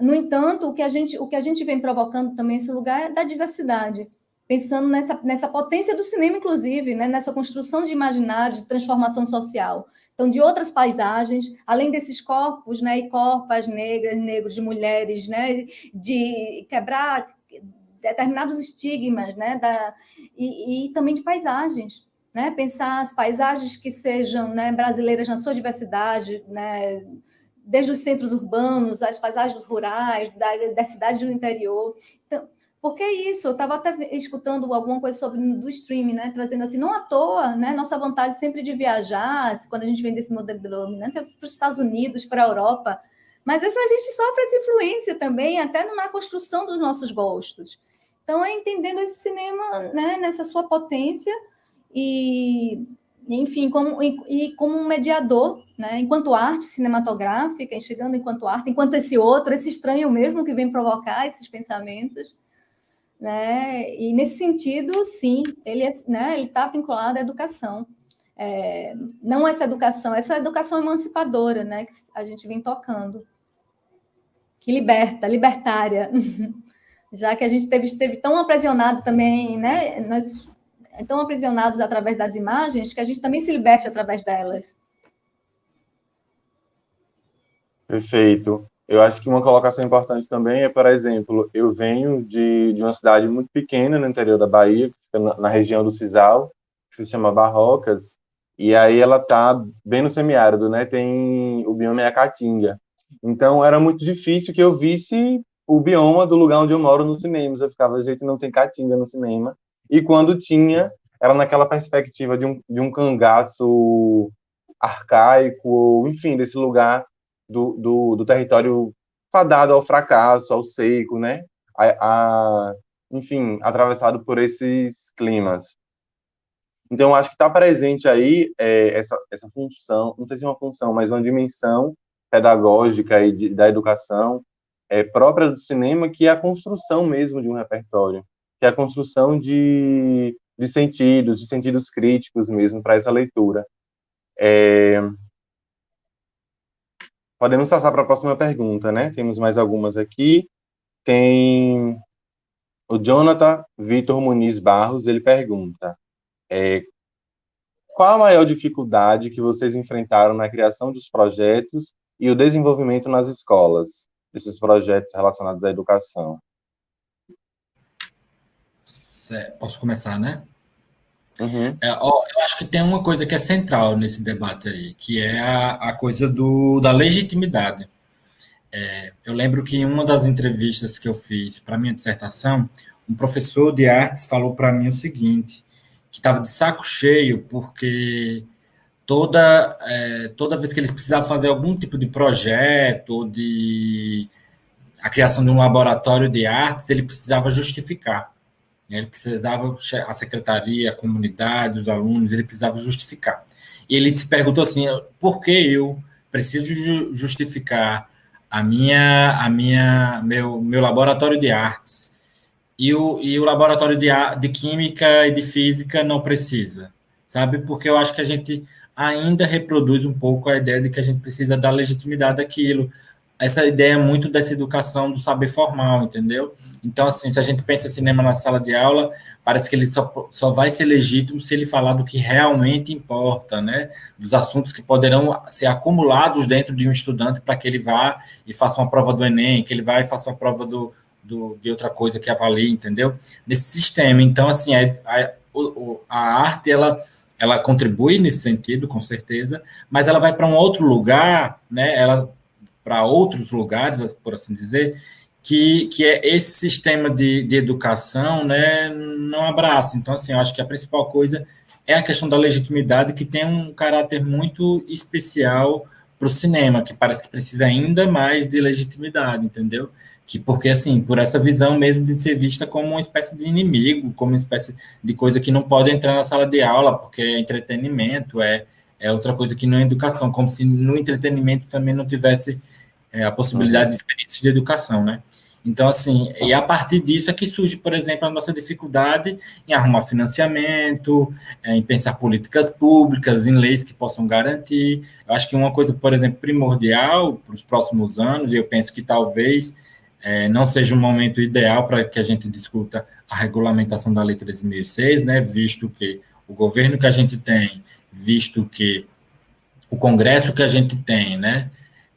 No entanto, o que a gente vem provocando também esse lugar é da diversidade, pensando nessa potência do cinema, inclusive, né, nessa construção de imaginário, de transformação social. Então, de outras paisagens, além desses corpos, né, e corpas negras, negros, de mulheres, né, de quebrar determinados estigmas, né, e também de paisagens. Né, pensar as paisagens que sejam, né, brasileiras na sua diversidade, né, desde os centros urbanos, as paisagens rurais, da cidade do interior. Então, por que isso? Eu estava até escutando alguma coisa do streaming, né, trazendo assim, não à toa, né, nossa vontade sempre de viajar, quando a gente vem desse modelo dominante, é para os Estados Unidos, para a Europa, mas a gente sofre essa influência também, até na construção dos nossos gostos. Então, entendendo esse cinema, né, nessa sua potência, e, enfim, como um mediador, né, enquanto arte cinematográfica, chegando enquanto arte, enquanto esse outro, esse estranho mesmo que vem provocar esses pensamentos, né, e nesse sentido, sim, ele está vinculado à educação. Não essa educação emancipadora, né, que a gente vem tocando, que libertária, já que a gente esteve tão aprisionado também, né, nós tão aprisionados através das imagens, que a gente também se liberte através delas. Perfeito. Eu acho que uma colocação importante também é, por exemplo, eu venho de uma cidade muito pequena no interior da Bahia, que fica na região do Sisal, que se chama Barrocas, e aí ela está bem no semiárido, né? Tem o bioma é a Caatinga. Então era muito difícil que eu visse o bioma do lugar onde eu moro nos cinemas. Eu ficava, gente, não tem Caatinga no cinema. E quando tinha, era naquela perspectiva de um cangaço arcaico, ou, enfim, desse lugar do território fadado ao fracasso, ao seco, né? Enfim, atravessado por esses climas. Então, acho que está presente aí essa função, não sei se é uma função, mas uma dimensão pedagógica e da educação própria do cinema, que é a construção mesmo de um repertório, que é a construção de sentidos críticos mesmo para essa leitura. Podemos passar para a próxima pergunta, né? Temos mais algumas aqui. Tem o Jonathan Vitor Muniz Barros, ele pergunta: qual a maior dificuldade que vocês enfrentaram na criação dos projetos e o desenvolvimento nas escolas, desses projetos relacionados à educação? Posso começar, né? Uhum. Eu acho que tem uma coisa que é central nesse debate aí, que é a coisa da legitimidade. Eu lembro que em uma das entrevistas que eu fiz para minha dissertação, um professor de artes falou para mim o seguinte, que estava de saco cheio, porque toda vez que eles precisavam fazer algum tipo de projeto ou de a criação de um laboratório de artes, ele precisava justificar. Ele precisava, a secretaria, a comunidade, os alunos, ele precisava justificar. E ele se perguntou assim, por que eu preciso justificar meu laboratório de artes e o laboratório de química e de física não precisa, sabe? Porque eu acho que a gente ainda reproduz um pouco a ideia de que a gente precisa dar legitimidade àquilo. Essa ideia muito dessa educação do saber formal, entendeu? Então, assim, se a gente pensa cinema na sala de aula, parece que ele só vai ser legítimo se ele falar do que realmente importa, né? Dos assuntos que poderão ser acumulados dentro de um estudante para que ele vá e faça uma prova do Enem, que ele vá e faça uma prova de outra coisa que avalie, entendeu? Nesse sistema. Então, assim, a arte, ela contribui nesse sentido, com certeza, mas ela vai para um outro lugar, né? Ela para outros lugares, por assim dizer, que é esse sistema de educação, né, não abraça. Então, assim, eu acho que a principal coisa é a questão da legitimidade, que tem um caráter muito especial para o cinema, que parece que precisa ainda mais de legitimidade, entendeu? Porque, assim, por essa visão mesmo de ser vista como uma espécie de inimigo, como uma espécie de coisa que não pode entrar na sala de aula, porque é entretenimento, é outra coisa que não é educação, como se no entretenimento também não tivesse a possibilidade de experiências de educação, né? Então, assim, e a partir disso é que surge, por exemplo, a nossa dificuldade em arrumar financiamento, em pensar políticas públicas, em leis que possam garantir. Eu acho que uma coisa, por exemplo, primordial para os próximos anos, e eu penso que talvez não seja um momento ideal para que a gente discuta a regulamentação da Lei 13.006, né, visto que o governo que a gente tem, visto que o Congresso que a gente tem, né,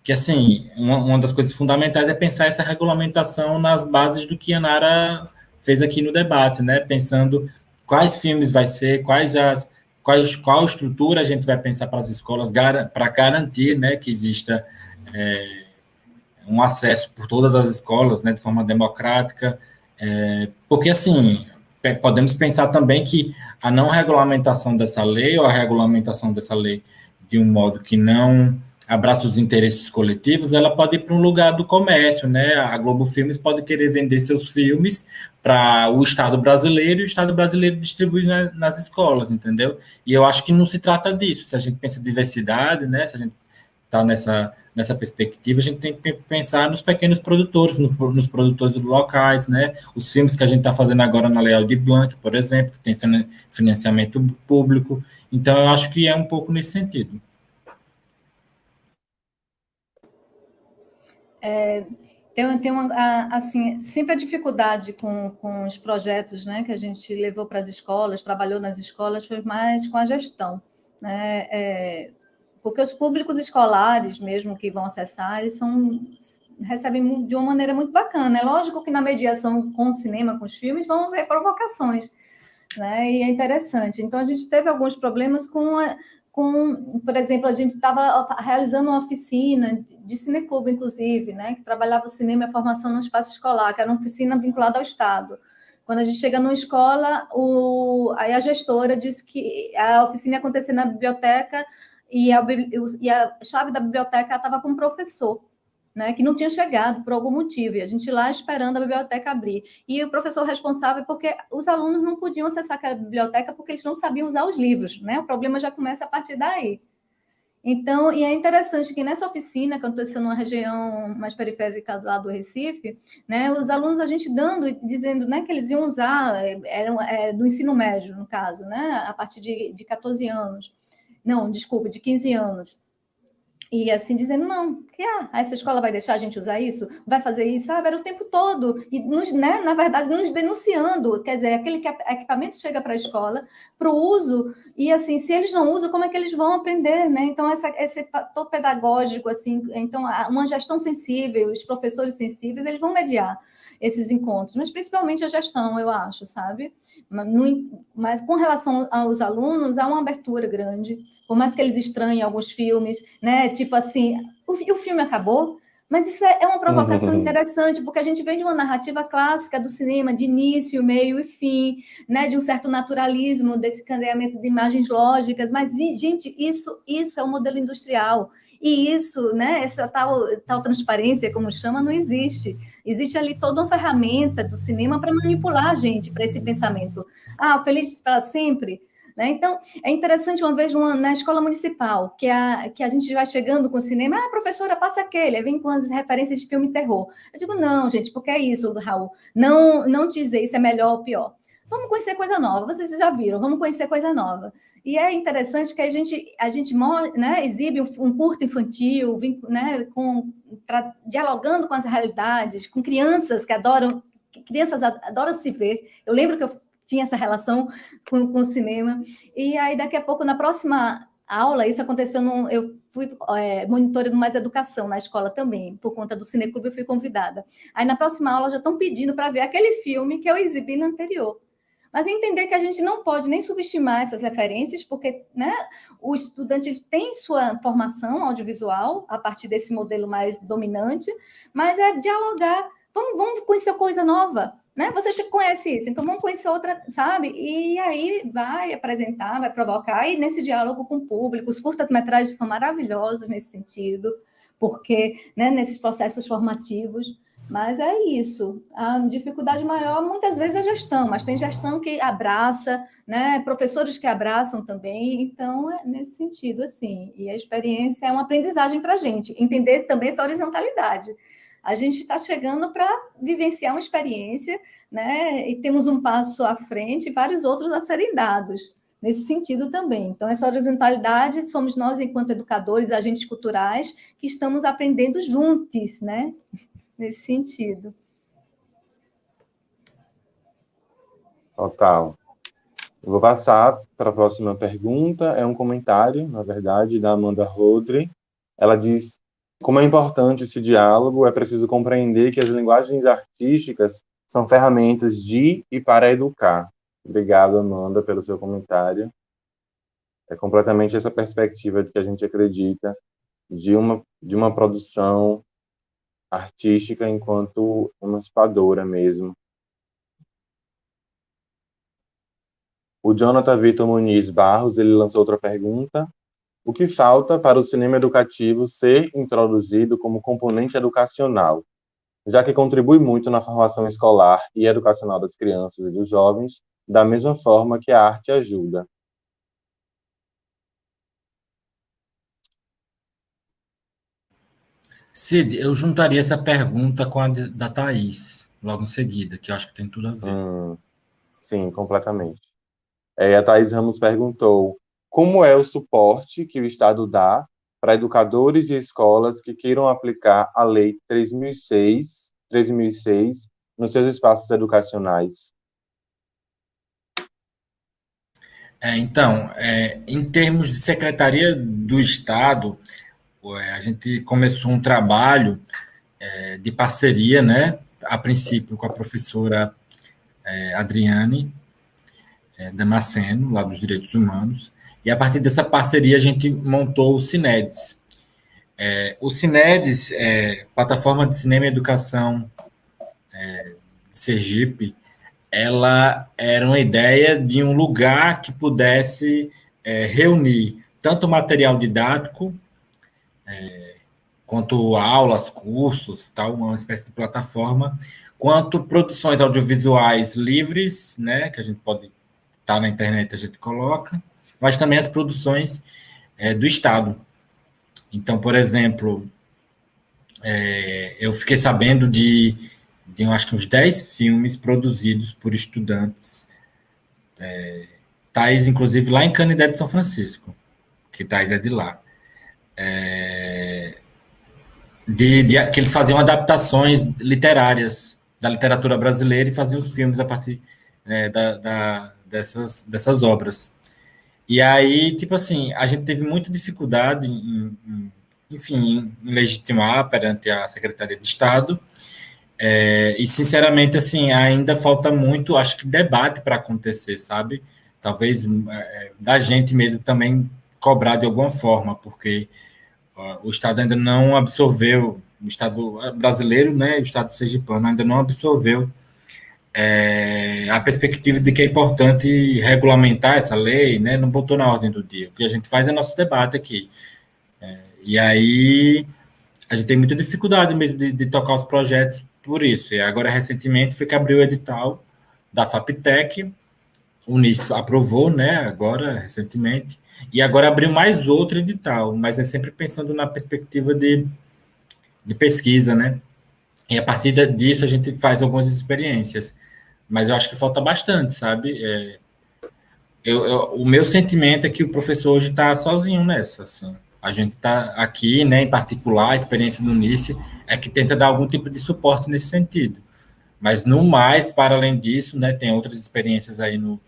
que, assim, uma das coisas fundamentais é pensar essa regulamentação nas bases do que a Nara fez aqui no debate, né, pensando quais filmes vai ser, qual estrutura a gente vai pensar para as escolas, para garantir, né, que exista um acesso por todas as escolas, né, de forma democrática, porque, assim, podemos pensar também que a não regulamentação dessa lei, ou a regulamentação dessa lei de um modo que não abraça os interesses coletivos, ela pode ir para um lugar do comércio, né? A Globo Filmes pode querer vender seus filmes para o Estado brasileiro, e o Estado brasileiro distribui nas escolas, entendeu? E eu acho que não se trata disso. Se a gente pensa em diversidade, né? Se a gente está nessa perspectiva, a gente tem que pensar nos pequenos produtores, nos produtores locais, né? Os filmes que a gente está fazendo agora na Lei Aldir Blanc, por exemplo, que tem financiamento público. Então, eu acho que é um pouco nesse sentido. Tem assim, sempre a dificuldade com os projetos, né, que a gente levou para as escolas, trabalhou nas escolas, foi mais com a gestão, né? Porque os públicos escolares mesmo que vão acessar, eles recebem de uma maneira muito bacana. É lógico que na mediação com o cinema, com os filmes, vão haver provocações, né? E é interessante. Então, a gente teve alguns problemas por exemplo, a gente estava realizando uma oficina de cineclube, inclusive, né, que trabalhava o cinema e a formação no espaço escolar, que era uma oficina vinculada ao Estado. Quando a gente chega numa escola, aí a gestora disse que a oficina ia acontecer na biblioteca e a chave da biblioteca estava com o professor, né, que não tinha chegado por algum motivo, e a gente lá esperando a biblioteca abrir. E o professor responsável, porque os alunos não podiam acessar aquela biblioteca porque eles não sabiam usar os livros, né? O problema já começa a partir daí. Então, e é interessante que nessa oficina, que aconteceu numa região mais periférica lá do Recife, né, os alunos, a gente dizendo, né, que eles iam usar, do ensino médio, no caso, né, a partir de 14 anos. Não, desculpa, de 15 anos. E assim, dizendo, não, essa escola vai deixar a gente usar isso? Vai fazer isso? Era o tempo todo. E, né, na verdade, nos denunciando. Quer dizer, aquele equipamento chega para a escola, para o uso, e assim, se eles não usam, como é que eles vão aprender? Né? Então, esse fator pedagógico, assim, então, uma gestão sensível, os professores sensíveis, eles vão mediar esses encontros, mas principalmente a gestão, eu acho, sabe? Mas com relação aos alunos, há uma abertura grande, por mais que eles estranhem alguns filmes, né? Tipo assim, o filme acabou, mas isso é uma provocação interessante, porque a gente vem de uma narrativa clássica do cinema, de início, meio e fim, né? De um certo naturalismo, desse cadeamento de imagens lógicas, mas, gente, isso é um modelo industrial, e isso, né? Essa tal transparência, como chama, não existe. Existe ali toda uma ferramenta do cinema para manipular a gente, para esse pensamento. Feliz para sempre? né? Então, é interessante, uma vez na escola municipal, que a gente vai chegando com o cinema, professora, passa aquele, aí vem com as referências de filme terror. Eu digo, não, gente, porque é isso, Raul, não dizer isso é melhor ou pior. Vamos conhecer coisa nova, vocês já viram, vamos conhecer coisa nova. E é interessante que a gente né, exibe um curto infantil, né, dialogando com as realidades, com crianças que adoram se ver. Eu lembro que eu tinha essa relação com o cinema. E aí, daqui a pouco, na próxima aula, isso aconteceu, eu fui monitora do Mais Educação na escola também, por conta do Cineclube eu fui convidada. Aí, na próxima aula, já estão pedindo para ver aquele filme que eu exibi no anterior. Mas entender que a gente não pode nem subestimar essas referências, porque, né, o estudante tem sua formação audiovisual a partir desse modelo mais dominante, mas é dialogar. Vamos conhecer coisa nova, né? Você já conhece isso, então vamos conhecer outra, sabe? E aí vai apresentar, vai provocar, e nesse diálogo com o público, os curtas-metragens são maravilhosos nesse sentido, porque, né, nesses processos formativos. Mas é isso. A dificuldade maior, muitas vezes, é a gestão, mas tem gestão que abraça, né? Professores que abraçam também, então é nesse sentido, assim. E a experiência é uma aprendizagem para a gente, entender também essa horizontalidade. A gente está chegando para vivenciar uma experiência, né? E temos um passo à frente e vários outros a serem dados, nesse sentido também. Então, essa horizontalidade somos nós, enquanto educadores, agentes culturais, que estamos aprendendo juntos, né? Nesse sentido. Total. Eu vou passar para a próxima pergunta. É um comentário, na verdade, da Amanda Rodri. Ela diz: como é importante esse diálogo, é preciso compreender que as linguagens artísticas são ferramentas de e para educar. Obrigado, Amanda, pelo seu comentário. É completamente essa perspectiva de que a gente acredita de uma produção artística enquanto emancipadora mesmo. O Jonathan Vitor Muniz Barros, ele lançou outra pergunta. O que falta para o cinema educativo ser introduzido como componente educacional, já que contribui muito na formação escolar e educacional das crianças e dos jovens, da mesma forma que a arte ajuda? Cid, eu juntaria essa pergunta com a da Thaís, logo em seguida, que eu acho que tem tudo a ver. Sim, completamente. A Thaís Ramos perguntou: como é o suporte que o Estado dá para educadores e escolas que queiram aplicar a Lei 3.006 nos seus espaços educacionais? Então, em termos de Secretaria do Estado, a gente começou um trabalho de parceria, né, a princípio com a professora Adriane Damasceno, lá dos Direitos Humanos, e a partir dessa parceria a gente montou o Cinedes. O Cinedes, Plataforma de Cinema e Educação de Sergipe, ela era uma ideia de um lugar que pudesse reunir tanto material didático, quanto aulas, cursos, tal, uma espécie de plataforma, quanto produções audiovisuais livres, né, que a gente pode estar na internet, a gente coloca, mas também as produções do Estado. Então, por exemplo, eu fiquei sabendo de eu acho que uns 10 filmes produzidos por estudantes, Thais, inclusive, lá em Canindé de São Francisco, que Thais é de lá. Que eles faziam adaptações literárias da literatura brasileira e faziam os filmes a partir dessas obras. E aí, tipo assim, a gente teve muita dificuldade em legitimar perante a Secretaria de Estado, e, sinceramente, assim, ainda falta muito, acho que, debate para acontecer, sabe? Talvez da gente mesmo também cobrar de alguma forma, porque o Estado ainda não absorveu, o Estado brasileiro, né, o Estado sergipano ainda não absorveu a perspectiva de que é importante regulamentar essa lei, né, não botou na ordem do dia. O que a gente faz é nosso debate aqui. E aí a gente tem muita dificuldade mesmo de tocar os projetos por isso. E agora, recentemente, foi que abriu o edital da FAPTEC, o Unis aprovou, né, agora, recentemente, e agora abriu mais outro edital, mas é sempre pensando na perspectiva de pesquisa, né? E a partir disso a gente faz algumas experiências. Mas eu acho que falta bastante, sabe? O meu sentimento é que o professor hoje está sozinho nessa, assim. A gente está aqui, né, em particular, a experiência do Nice é que tenta dar algum tipo de suporte nesse sentido. Mas, no mais, para além disso, né, tem outras experiências aí no,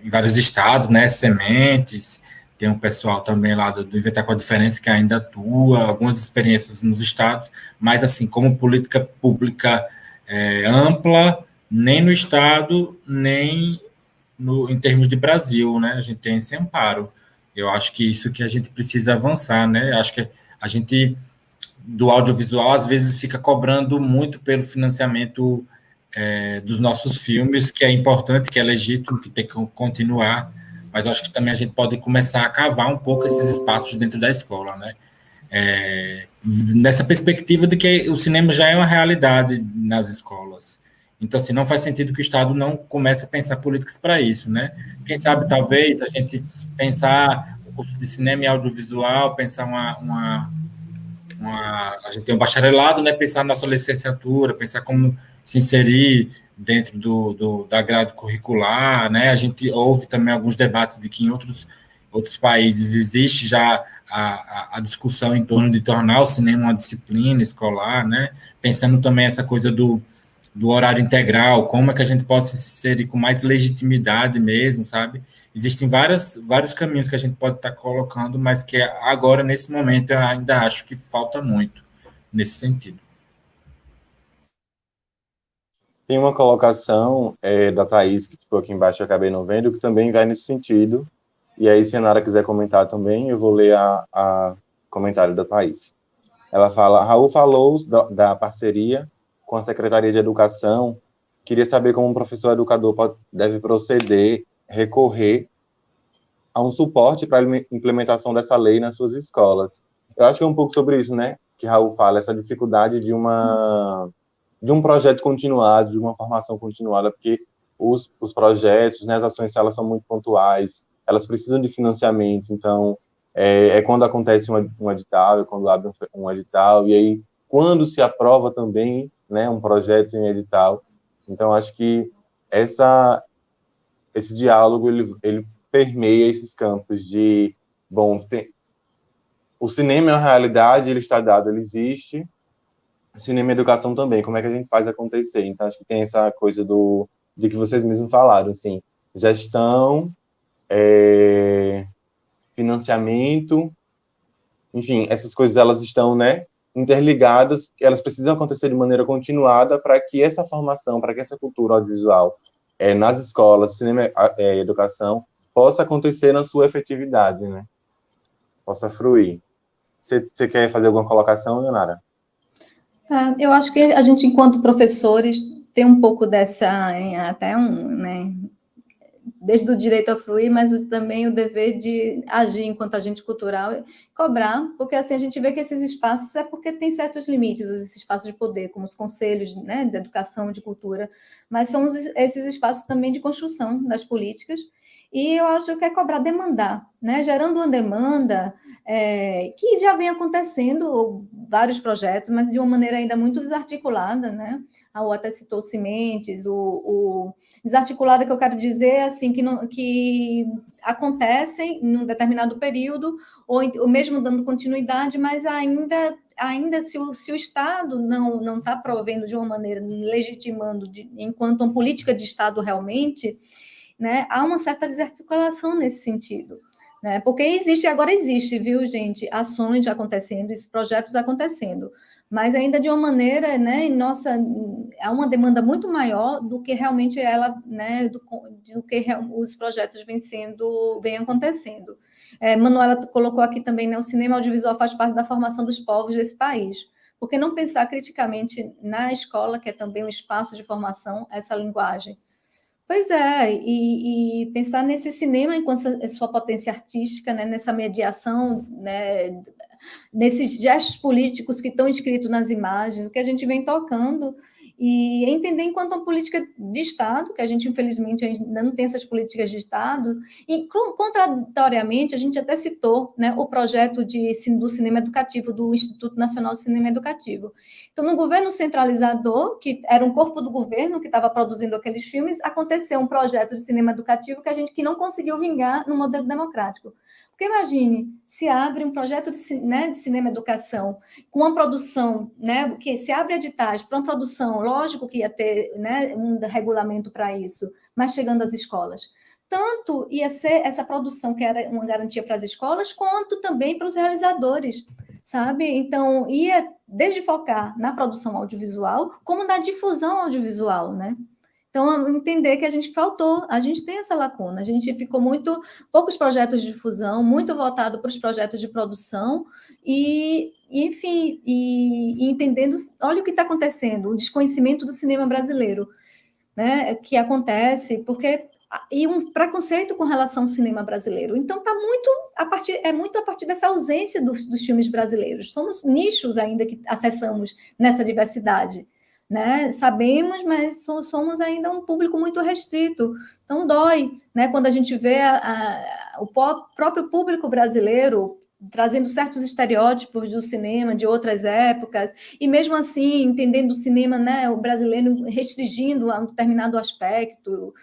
em vários estados, né, sementes, tem um pessoal também lá do Inventar com a Diferença que ainda atua, algumas experiências nos estados, mas, assim, como política pública ampla, nem no estado, nem em termos de Brasil, né, a gente tem esse amparo. Eu acho que isso que a gente precisa avançar, né, acho que a gente do audiovisual, às vezes fica cobrando muito pelo financiamento dos nossos filmes, que é importante, que é legítimo, que tem que continuar, mas eu acho que também a gente pode começar a cavar um pouco esses espaços dentro da escola, né? Nessa perspectiva de que o cinema já é uma realidade nas escolas. Então, assim, não faz sentido que o Estado não comece a pensar políticas para isso, né? Quem sabe, talvez, a gente pensar o curso de cinema e audiovisual, pensar a gente tem um bacharelado, né? Pensar na nossa licenciatura, pensar como se inserir dentro da grade curricular, né? A gente ouve também alguns debates de que em outros países existe já a discussão em torno de tornar o cinema uma disciplina escolar, né? Pensando também essa coisa do horário integral, como é que a gente pode se inserir com mais legitimidade mesmo, sabe? Existem vários caminhos que a gente pode estar colocando, mas que agora, nesse momento, eu ainda acho que falta muito nesse sentido. Tem uma colocação da Thaís, que ficou aqui embaixo, eu acabei não vendo, que também vai nesse sentido. E aí, se a Nara quiser comentar também, eu vou ler a comentário da Thaís. Ela fala, Raul falou da parceria com a Secretaria de Educação, queria saber como um professor educador deve proceder, recorrer a um suporte para a implementação dessa lei nas suas escolas. Eu acho que é um pouco sobre isso, né, que Raul fala, essa dificuldade de um projeto continuado, de uma formação continuada, porque os projetos, né, as ações, elas são muito pontuais, elas precisam de financiamento, então, quando acontece um edital, é quando abre um edital, e aí, quando se aprova também, né, um projeto em edital, então, acho que esse diálogo, ele permeia esses campos de, bom, o cinema é uma realidade, ele está dado, ele existe, cinema e educação também, como é que a gente faz acontecer? Então, acho que tem essa coisa de que vocês mesmos falaram, assim, gestão, financiamento, enfim, essas coisas, elas estão, né, interligadas, elas precisam acontecer de maneira continuada para que essa formação, para que essa cultura audiovisual nas escolas, cinema e educação, possa acontecer na sua efetividade, né? Possa fruir. Você quer fazer alguma colocação, Leonara? Eu acho que a gente, enquanto professores, tem um pouco dessa, até né, desde o direito a fruir, mas também o dever de agir enquanto agente cultural e cobrar, porque assim a gente vê que esses espaços é porque tem certos limites, esses espaços de poder, como os conselhos, né, de educação, de cultura, mas são esses espaços também de construção das políticas, e eu acho que é cobrar, demandar, né, gerando uma demanda que já vem acontecendo, vários projetos, mas de uma maneira ainda muito desarticulada, né? A U até citou Sementes, desarticulada, que eu quero dizer assim, que acontecem em um determinado período, ou mesmo dando continuidade, mas ainda se o Estado não está provendo de uma maneira, legitimando, enquanto uma política de Estado realmente, né, há uma certa desarticulação nesse sentido. Né? Porque agora existe, viu, gente, ações acontecendo, esses projetos acontecendo, mas ainda de uma maneira, né, há uma demanda muito maior do que realmente ela, né, do que os projetos vêm acontecendo. Manuela colocou aqui também, né, o cinema audiovisual faz parte da formação dos povos desse país. Por que não pensar criticamente na escola, que é também um espaço de formação, essa linguagem? Pois é, e pensar nesse cinema enquanto sua potência artística, né, nessa mediação, né, nesses gestos políticos que estão escritos nas imagens, o que a gente vem tocando, e entender enquanto uma política de Estado, que a gente, infelizmente, ainda não tem essas políticas de Estado, e, contraditoriamente, a gente até citou, né, o projeto do cinema educativo, do Instituto Nacional de Cinema Educativo. Então, no governo centralizador, que era um corpo do governo que estava produzindo aqueles filmes, aconteceu um projeto de cinema educativo que não conseguiu vingar no modelo democrático. Porque imagine, se abre um projeto de cinema educação com uma produção, né, que se abre editais para uma produção, lógico que ia ter, né, um regulamento para isso, mas chegando às escolas. Tanto ia ser essa produção que era uma garantia para as escolas, quanto também para os realizadores, sabe? Então, ia desde focar na produção audiovisual, como na difusão audiovisual, né? Então, entender que a gente tem essa lacuna, a gente ficou poucos projetos de difusão, muito voltado para os projetos de produção, enfim, entendendo, olha o que está acontecendo, o desconhecimento do cinema brasileiro, né, que acontece, e um preconceito com relação ao cinema brasileiro. Então, é muito a partir dessa ausência dos filmes brasileiros. Somos nichos ainda que acessamos nessa diversidade, né? Sabemos, mas somos ainda um público muito restrito. Então, dói, né? Quando a gente vê o próprio público brasileiro trazendo certos estereótipos do cinema de outras épocas, e mesmo assim, entendendo o cinema, né, o brasileiro restringindo a um determinado aspecto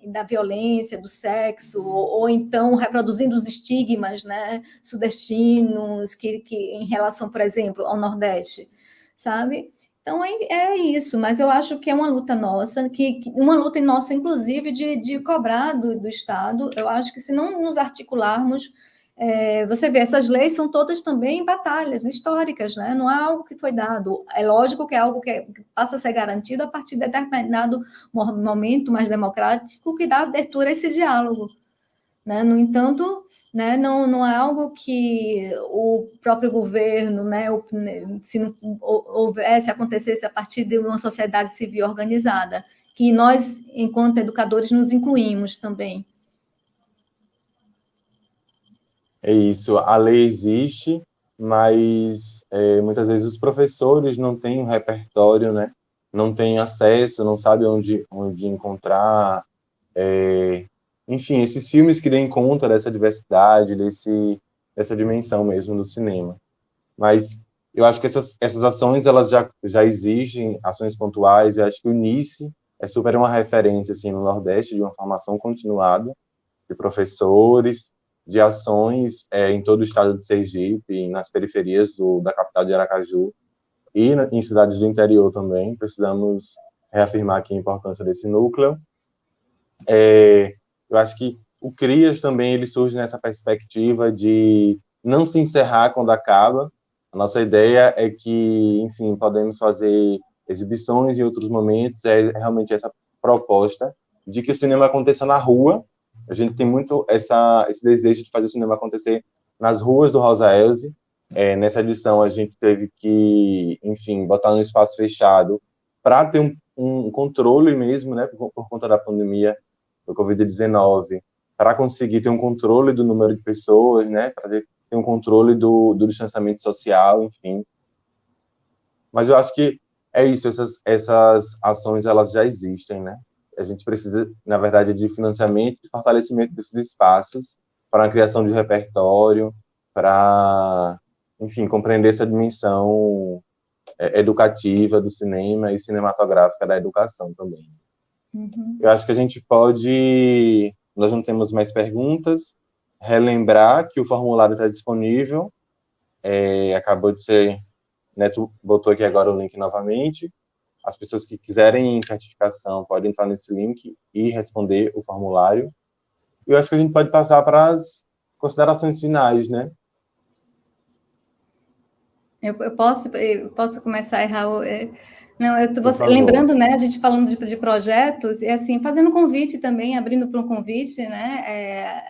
da violência, do sexo, ou então reproduzindo os estigmas, né, sudestinos, que em relação, por exemplo, ao Nordeste, sabe? Então, é isso, mas eu acho que é uma luta nossa, uma luta nossa, inclusive, de cobrar do Estado. Eu acho que se não nos articularmos, você vê, essas leis são todas também batalhas históricas, né? Não é algo que foi dado. É lógico que é algo que passa a ser garantido a partir de determinado momento mais democrático que dá abertura a esse diálogo, né? No entanto, né, não é algo que o próprio governo, né, se não acontecesse a partir de uma sociedade civil organizada, que nós, enquanto educadores, nos incluímos também. É isso, a lei existe, mas muitas vezes os professores não têm um repertório, né? Não têm acesso, não sabem onde encontrar. Enfim, esses filmes que deem conta dessa diversidade, dessa dimensão mesmo do cinema. Mas eu acho que essas ações, elas já existem, ações pontuais. Eu acho que o NICE é super uma referência assim, no Nordeste, de uma formação continuada de professores, de ações em todo o estado de Sergipe, nas periferias da capital de Aracaju, e em cidades do interior também. Precisamos reafirmar aqui a importância desse núcleo. Eu acho que o CRIAS também ele surge nessa perspectiva de não se encerrar quando acaba. A nossa ideia é que, enfim, podemos fazer exibições em outros momentos. É realmente essa proposta de que o cinema aconteça na rua. A gente tem muito esse desejo de fazer o cinema acontecer nas ruas do Rosa Elze. Nessa edição, a gente teve que, enfim, botar num espaço fechado para ter um controle mesmo, né, por conta da pandemia do Covid-19, para conseguir ter um controle do número de pessoas, né, para ter um controle do distanciamento social, enfim. Mas eu acho que é isso, essas ações, elas já existem, né? A gente precisa, na verdade, de financiamento e fortalecimento desses espaços para a criação de repertório, para, enfim, compreender essa dimensão educativa do cinema e cinematográfica da educação também. Uhum. Eu acho que a gente pode, nós não temos mais perguntas, relembrar que o formulário está disponível, acabou de ser, Neto botou aqui agora o link novamente. As pessoas que quiserem certificação podem entrar nesse link e responder o formulário. Eu acho que a gente pode passar para as considerações finais, né? Eu posso começar, Raul? Não, eu estou lembrando, né, a gente falando de projetos, e assim, fazendo um convite também, abrindo para um convite, né,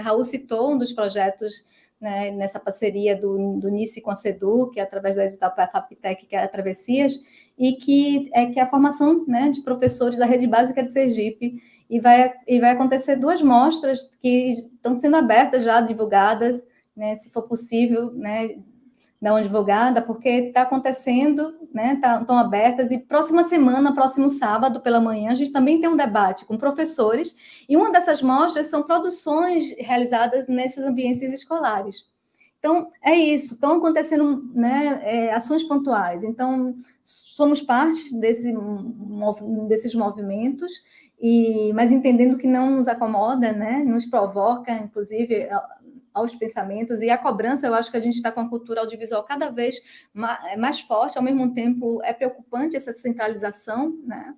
Raul citou um dos projetos, né, nessa parceria do NICE com a SEDU, que é através do edital PFAPTEC, que é a Travessias, e que é a formação, né, de professores da Rede Básica de Sergipe, e vai acontecer 2 mostras que estão sendo abertas já, divulgadas, né, se for possível, né, dar uma divulgada, porque está acontecendo, né? Estão abertas, e próxima semana, próximo sábado, pela manhã, a gente também tem um debate com professores, e uma dessas mostras são produções realizadas nesses ambientes escolares. Então, é isso, estão acontecendo, né, ações pontuais. Então, somos parte desses movimentos, mas entendendo que não nos acomoda, né, nos provoca, inclusive, aos pensamentos, e a cobrança. Eu acho que a gente está com a cultura audiovisual cada vez mais forte, ao mesmo tempo é preocupante essa centralização, né?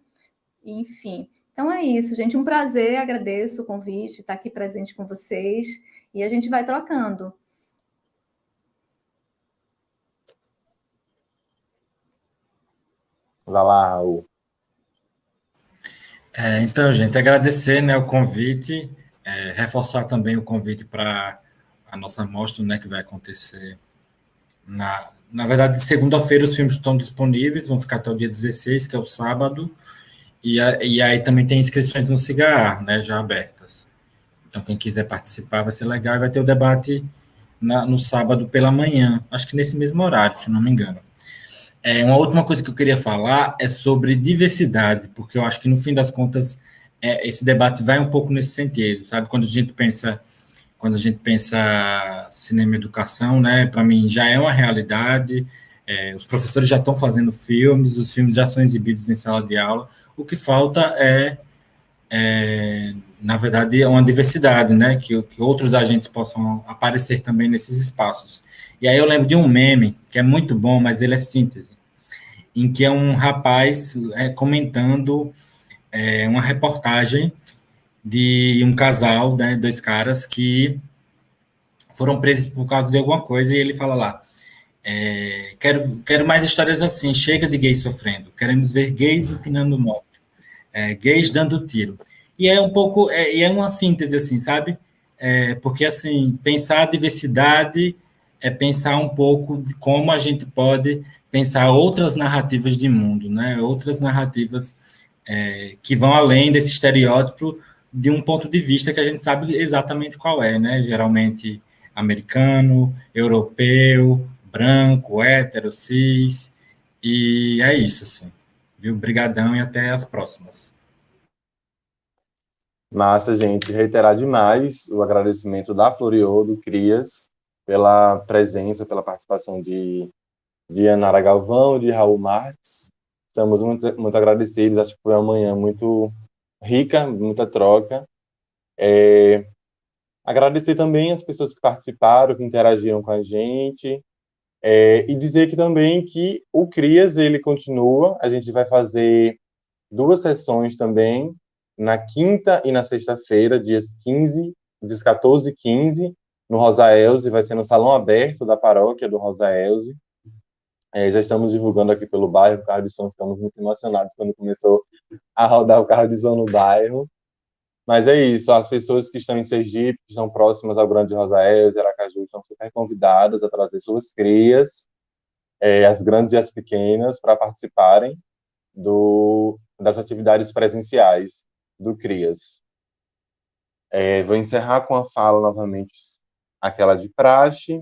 Enfim, então é isso, gente, um prazer, agradeço o convite, estar aqui presente com vocês, e a gente vai trocando. Vai lá, Raul. Então, gente, agradecer, né, o convite, reforçar também o convite para a nossa mostra, né, que vai acontecer na verdade, segunda-feira os filmes estão disponíveis, vão ficar até o dia 16, que é o sábado, e aí também tem inscrições no Cigar, né, já abertas. Então, quem quiser participar vai ser legal, e vai ter o debate no sábado pela manhã, acho que nesse mesmo horário, se não me engano. Uma última coisa que eu queria falar é sobre diversidade, porque eu acho que, no fim das contas, esse debate vai um pouco nesse sentido, sabe? Quando a gente pensa cinema e educação, né, para mim já é uma realidade, os professores já estão fazendo filmes, os filmes já são exibidos em sala de aula, o que falta na verdade, é uma diversidade, né, que outros agentes possam aparecer também nesses espaços. E aí eu lembro de um meme, que é muito bom, mas ele é síntese, em que é um rapaz comentando uma reportagem de um casal, né, 2 caras que foram presos por causa de alguma coisa, e ele fala lá, quero mais histórias assim, chega de gays sofrendo, queremos ver gays empinando moto, gays dando tiro. E é um pouco, é uma síntese, assim, sabe? Porque, assim, pensar a diversidade é pensar um pouco de como a gente pode pensar outras narrativas de mundo, né? Outras narrativas que vão além desse estereótipo de um ponto de vista que a gente sabe exatamente qual é, né? Geralmente americano, europeu, branco, hétero, cis, e é isso, assim. Viu? Obrigadão e até as próximas. Massa, gente. Reiterar demais o agradecimento da Floriô, do CRIAS, pela presença, pela participação de Yanara Galvão, de Raul Marques. Estamos muito agradecidos. Acho que foi uma manhã muito rica, muita troca. Agradecer também as pessoas que participaram, que interagiram com a gente. E dizer que também que o CRIAS, ele continua. A gente vai fazer 2 sessões também, na quinta e na sexta-feira, dias 14 e 15, no Rosa Elze, vai ser no salão aberto da paróquia do Rosa Elze. Já estamos divulgando aqui pelo bairro o carro de som, ficamos muito emocionados quando começou a rodar o carro de som no bairro. Mas é isso, as pessoas que estão em Sergipe, que estão próximas ao Grande Rosa Elze, Aracaju, estão super convidadas a trazer suas crias, as grandes e as pequenas, para participarem das atividades presenciais do CRIAS. Vou encerrar com a fala novamente, aquela de praxe.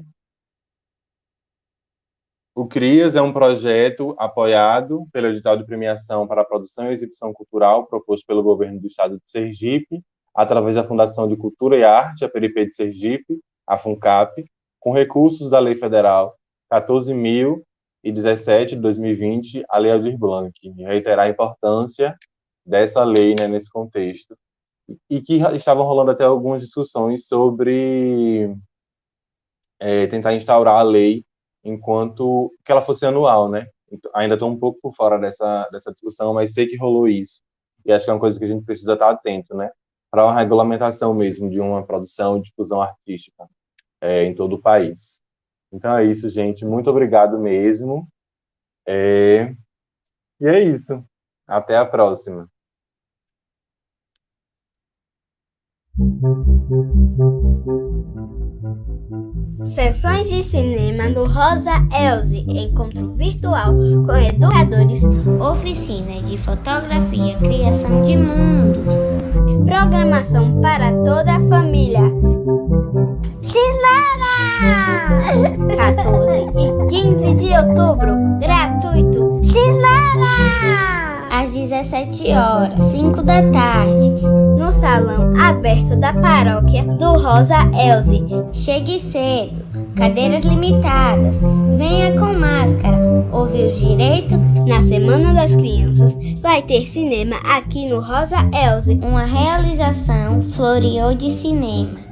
O CRIAS é um projeto apoiado pelo edital de premiação para a produção e exibição cultural proposto pelo governo do estado de Sergipe, através da Fundação de Cultura e Arte, a PRP de Sergipe, a FUNCAP, com recursos da Lei Federal 14.017 de 2020, a Lei Aldir Blanc, e reiterar a importância dessa lei, né, nesse contexto, e que estavam rolando até algumas discussões sobre tentar instaurar a lei enquanto que ela fosse anual, né? Então, ainda estou um pouco por fora dessa discussão, mas sei que rolou isso, e acho que é uma coisa que a gente precisa estar atento, né? Para uma regulamentação mesmo de uma produção e difusão artística em todo o país. Então é isso, gente. Muito obrigado mesmo. E é isso. Até a próxima. Sessões de cinema no Rosa Elze, encontro virtual com educadores, oficinas de fotografia, criação de mundos, programação para toda a família. Cinema! 14 e 15 de outubro, gratuito. Cinema! Às 17 horas, 5 da tarde, no salão aberto da paróquia do Rosa Elze. Chegue cedo, cadeiras limitadas, venha com máscara. Ouviu direito? Na Semana das Crianças vai ter cinema aqui no Rosa Elze. Uma realização Floriô de Cinema.